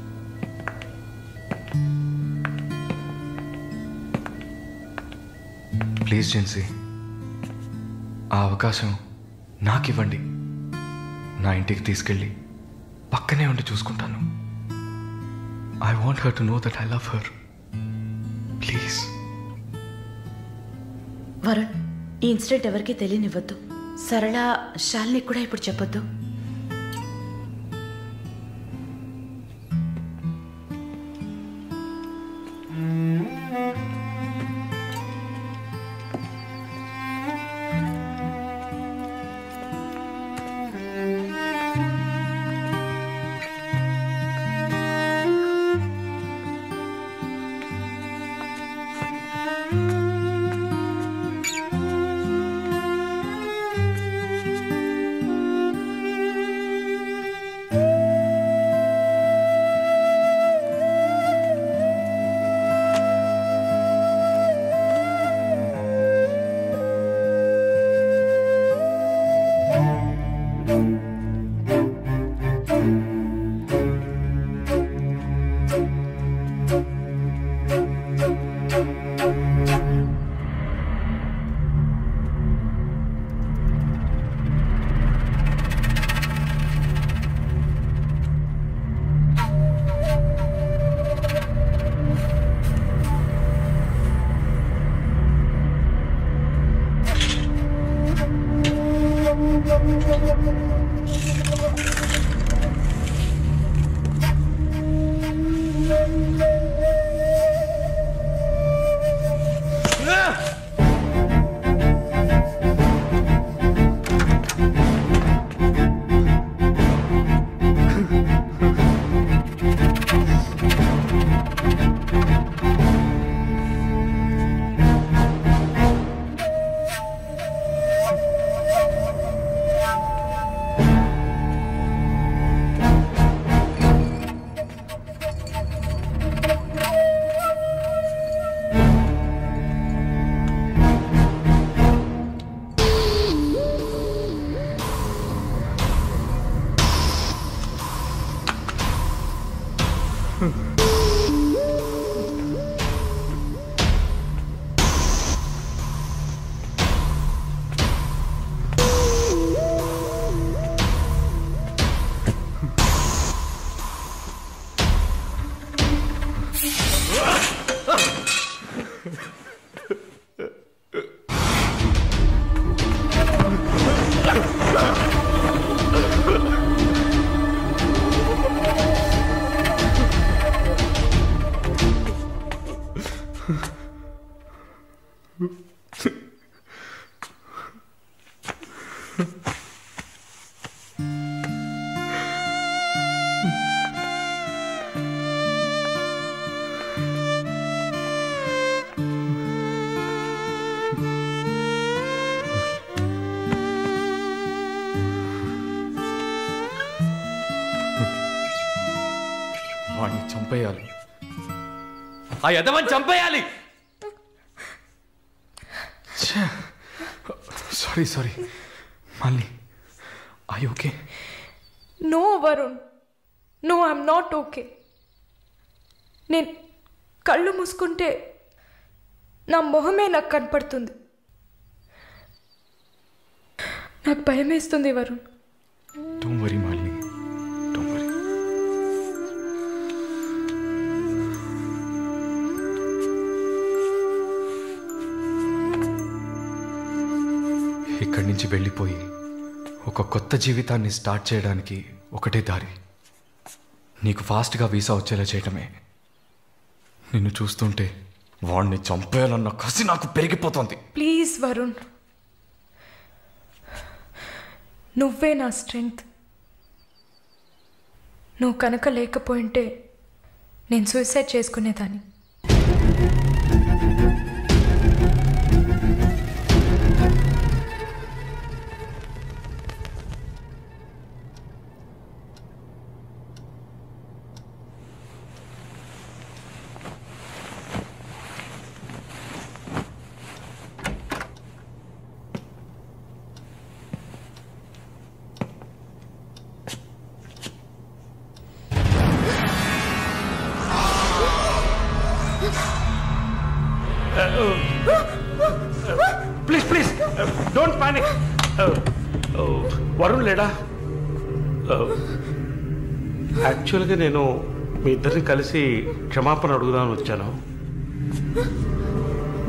Please Gen Z, ఆ అవకాశం నాకు ఇవ్వండి. నా ఇంటికి తీసుకెళ్ళి పక్కనే ఉండి చూసుకుంటాను. I want her to know that I love her. Please. Varun, ఈ ఇన్సిడెంట్ ఎవరికీ తెలియనివ్వద్దు. సరళ, శాలిని కూడా ఇప్పుడు చెప్పొద్దు. వాడిని చంపేయాలి, ఆ యదవని చంపేయాలి. సారీ మళ్ళీ I okay? No Varun, no I'm not okay. నేను కళ్ళు మూసుకుంటే నా మొహమే నాకు కనపడుతుంది. నాకు భయం వేస్తుంది Varun. Don't worry Malini, don't worry. ఇక్కడి నుంచి వెళ్ళిపోయి ఒక కొత్త జీవితాన్ని స్టార్ట్ చేయడానికి ఒకటే దారి, నీకు ఫాస్ట్గా వీసా వచ్చేలా చేయటమే. నిన్ను చూస్తుంటే వాడిని చంపేయాలన్న కసి నాకు పెరిగిపోతుంది. ప్లీజ్ వరుణ్, నువ్వే నా స్ట్రెంగ్త్. నువ్వు కనుక లేకపోయింటే నేను సూసైడ్ చేసుకునేదాన్ని. Please don't panic. వరుణ్ లేడా? యాక్చువల్గా నేను మీ ఇద్దరిని కలిసి క్షమాపణ అడుగుదామని వచ్చాను.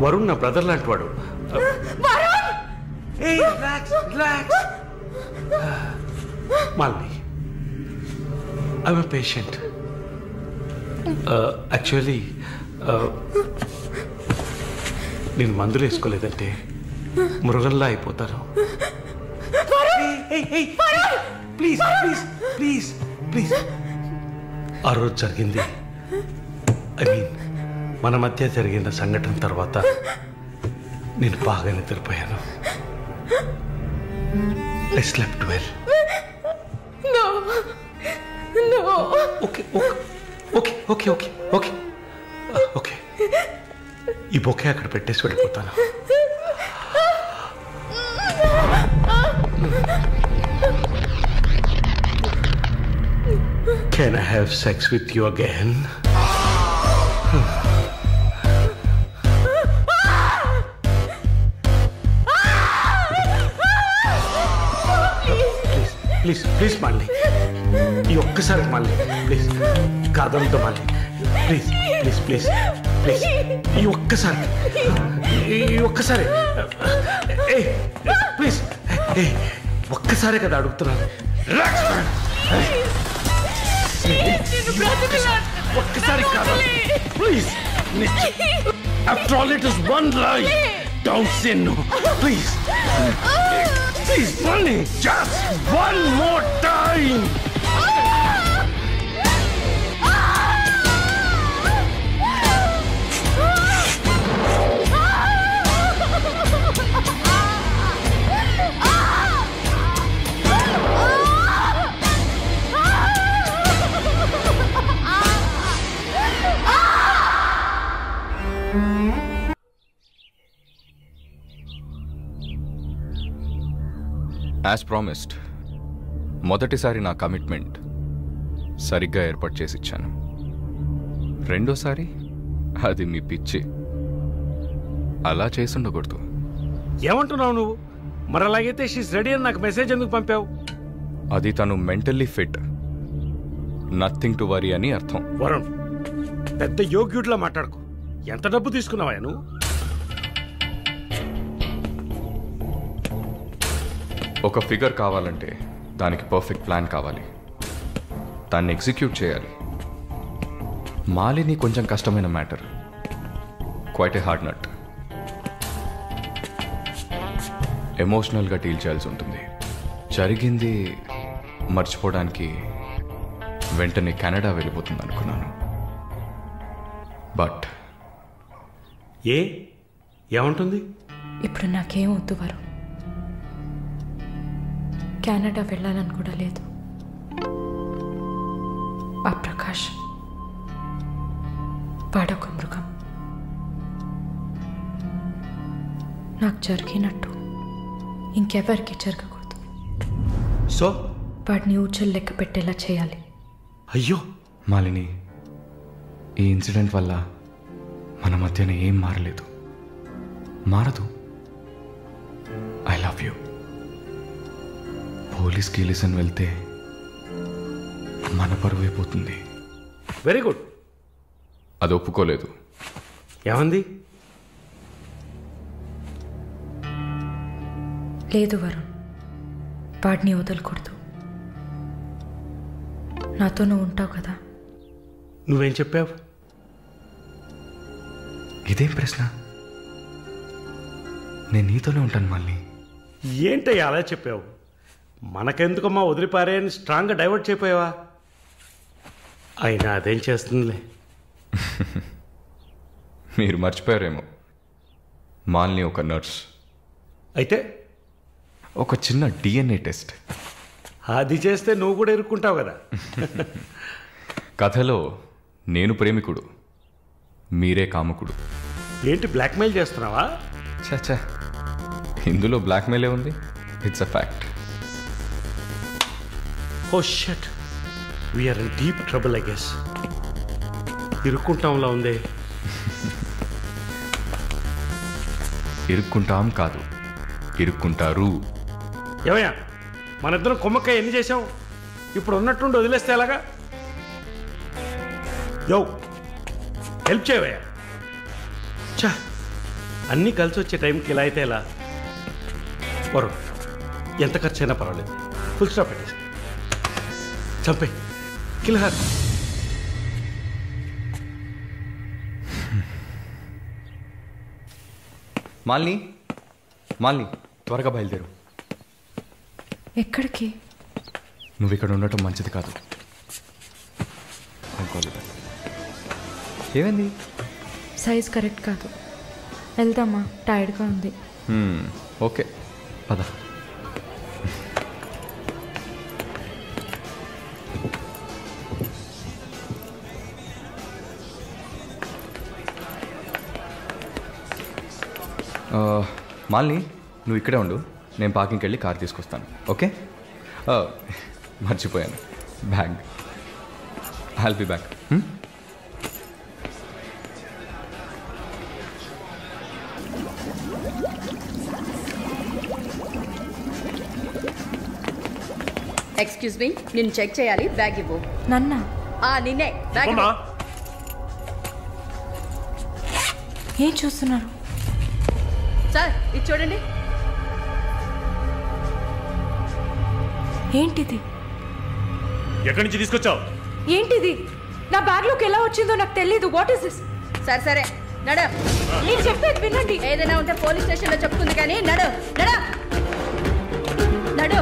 వరుణ్ నా బ్రదర్ లాంటి వాడు. Malini, I'm a patient. Actually నేను మందులు వేసుకోలేదంటే మృగంలా అయిపోతాను. Please please please please. ఆ రోజు జరిగింది, ఐ మీన్ మన మధ్య జరిగిన సంఘటన తర్వాత నేను బాగా నిద్రపోయాను. I slept well. Okay okay okay okay okay okay. ఈ బొకే అక్కడ పెట్టేసి వెళ్ళిపోతాను. Can I have sex with you again? Please please Malini, ఈ ఒక్కసారి మాలిని ప్లీజ్, కాదంతో Malini please please please please, ఈ ఒక్కసారి ప్లీజ్, ఒక్కసారే కదా అడుగుతున్నాను. ఒక్కసారి కాదు please. After all it is one life. Don't say no please. Please Malini, just one more time. As promised, మొదటిసారి నా కమిట్మెంట్ సరిగ్గా ఏర్పాటు చేసి ఇచ్చాను. రెండోసారి అది మీ పిచ్చి. అలా చేసుండకూడదు. ఏమంటున్నావు నువ్వు? మరి అలాగైతే షీస్ రెడీ అని నాకు మెసేజ్ ఎందుకు పంపావు? అది తను mentally fit, nothing to worry అని అర్థం. వరుణ్, పెద్ద యోగ్యుడిలా మాట్లాడుకో. ఎంత డబ్బు తీసుకున్నావా నువ్వు? ఒక ఫిగర్ కావాలంటే దానికి పర్ఫెక్ట్ ప్లాన్ కావాలి, దాన్ని ఎగ్జిక్యూట్ చేయాలి. మాలిని కొంచెం కష్టమైన matter, quite a hard nut. ఎమోషనల్గా డీల్ చేయాల్సి ఉంటుంది. జరిగింది మర్చిపోవడానికి వెంటనే కెనడా వెళ్ళిపోతుంది అనుకున్నాను. బట్ ఏమంటుంది? ఇప్పుడు నాకేం వద్దు వరుణ్, కెనడా వెళ్ళాలని కూడా లేదు. ఆ ప్రకాష్ వాడొక మృగం. నాకు జరిగినట్టు ఇంకెవరికి జరగకూడదు. సో వాడిని ఊచలు లెక్క పెట్టేలా చేయాలి. అయ్యో మాలిని, ఈ ఇన్సిడెంట్ వల్ల మన మధ్యన ఏం మారలేదు, మారదు. I love you. పోలీస్కి లిసన్ వెళ్తే మన పరువు అయిపోతుంది. Very good. అది ఒప్పుకోలేదు. ఏమంది? లేదు వరుణ్, వాడిని వదలకూడదు. నాతో నువ్వు ఉంటావు కదా. నువ్వేం చెప్పావు? ఇదేం ప్రశ్న? నేను నీతోనే ఉంటాను మాలిని. ఏంటయ్యా అలా చెప్పావు? మనకెందుకమ్మా వదిలిపారే అని స్ట్రాంగ్గా డైవర్ట్ చేయపోయావా? అయినా అదేం చేస్తుందిలే. మీరు మర్చిపోయారేమో, మాలిని ఒక నర్స్. అయితే ఒక చిన్న DNA టెస్ట్. అది చేస్తే నువ్వు కూడా ఇరుక్కుంటావు కదా. కథలో నేను ప్రేమికుడు, మీరే కాముకుడు. ఏంటి బ్లాక్మెయిల్ చేస్తున్నావా? చచ్చా, ఇందులో బ్లాక్మెయిలే ఉంది. It's a fact. Oh shit, we're in deep trouble I guess. ఇరుక్కుంటాంలా ఉంది. ఇరుక్కుంటాం కాదు, ఇరుక్కుంటారు. ఏమయ్యా, మన ఇద్దరం కొమ్మక్కాయ ఎన్ని చేసాం? ఇప్పుడు ఉన్నట్టుండి వదిలేస్తే ఎలాగా? యో హెల్ప్ చేయవయ్యా. చా, అన్నీ కలిసి వచ్చే టైంకి ఇలా అయితే ఎలా? వరుణ్, ఎంత ఖర్చు అయినా పర్వాలేదు, ఫుల్ స్టాప్ పెట్టేసి చంపే కిల్హార్. మాలిని, మాలిని త్వరగా బయలుదేరు. ఎక్కడికి? నువ్వు ఇక్కడ ఉండటం మంచిది కాదు. ఏమైంది? సైజ్ కరెక్ట్ కాదు. వెళ్దామా? టైర్డ్గా ఉంది. ఓకే పద. మాలిని, నువ్వు ఇక్కడే ఉండు, నేను పార్కింగ్కి వెళ్ళి కార్ తీసుకొస్తాను. ఓకే? మర్చిపోయాను, bag. I'll be back. Excuse me, నేను చెక్ చేయాలి, బ్యాగ్ ఇవ్వు. నన్నా? నిన్నే, బ్యాగ్ ఇవ్వు. ఏం చూస్తున్నారు సార్? ఇది చూడండి. ఏంటిది? ఎక్కడి నుంచి తీసుకొచ్చావు? ఏంటిది? నా బ్యాగ్లోకి ఎలా వచ్చిందో నాకు తెలీదు. What is this? సరే సరే నడు. నేను చెప్పేది వినండి. ఏదైనా ఉంటే పోలీస్ స్టేషన్లో చెప్పుకుంది కానీ నడు నడు నడు.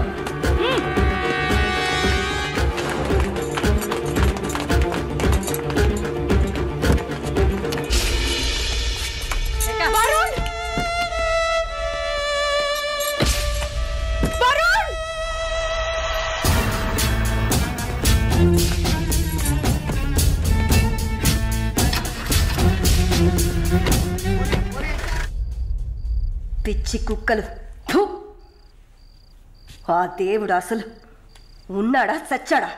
వరుణ్! వరుణ్! పిచ్చి కుక్కలు. ఆ దేవుడు అసలు ఉన్నాడా చచ్చాడా?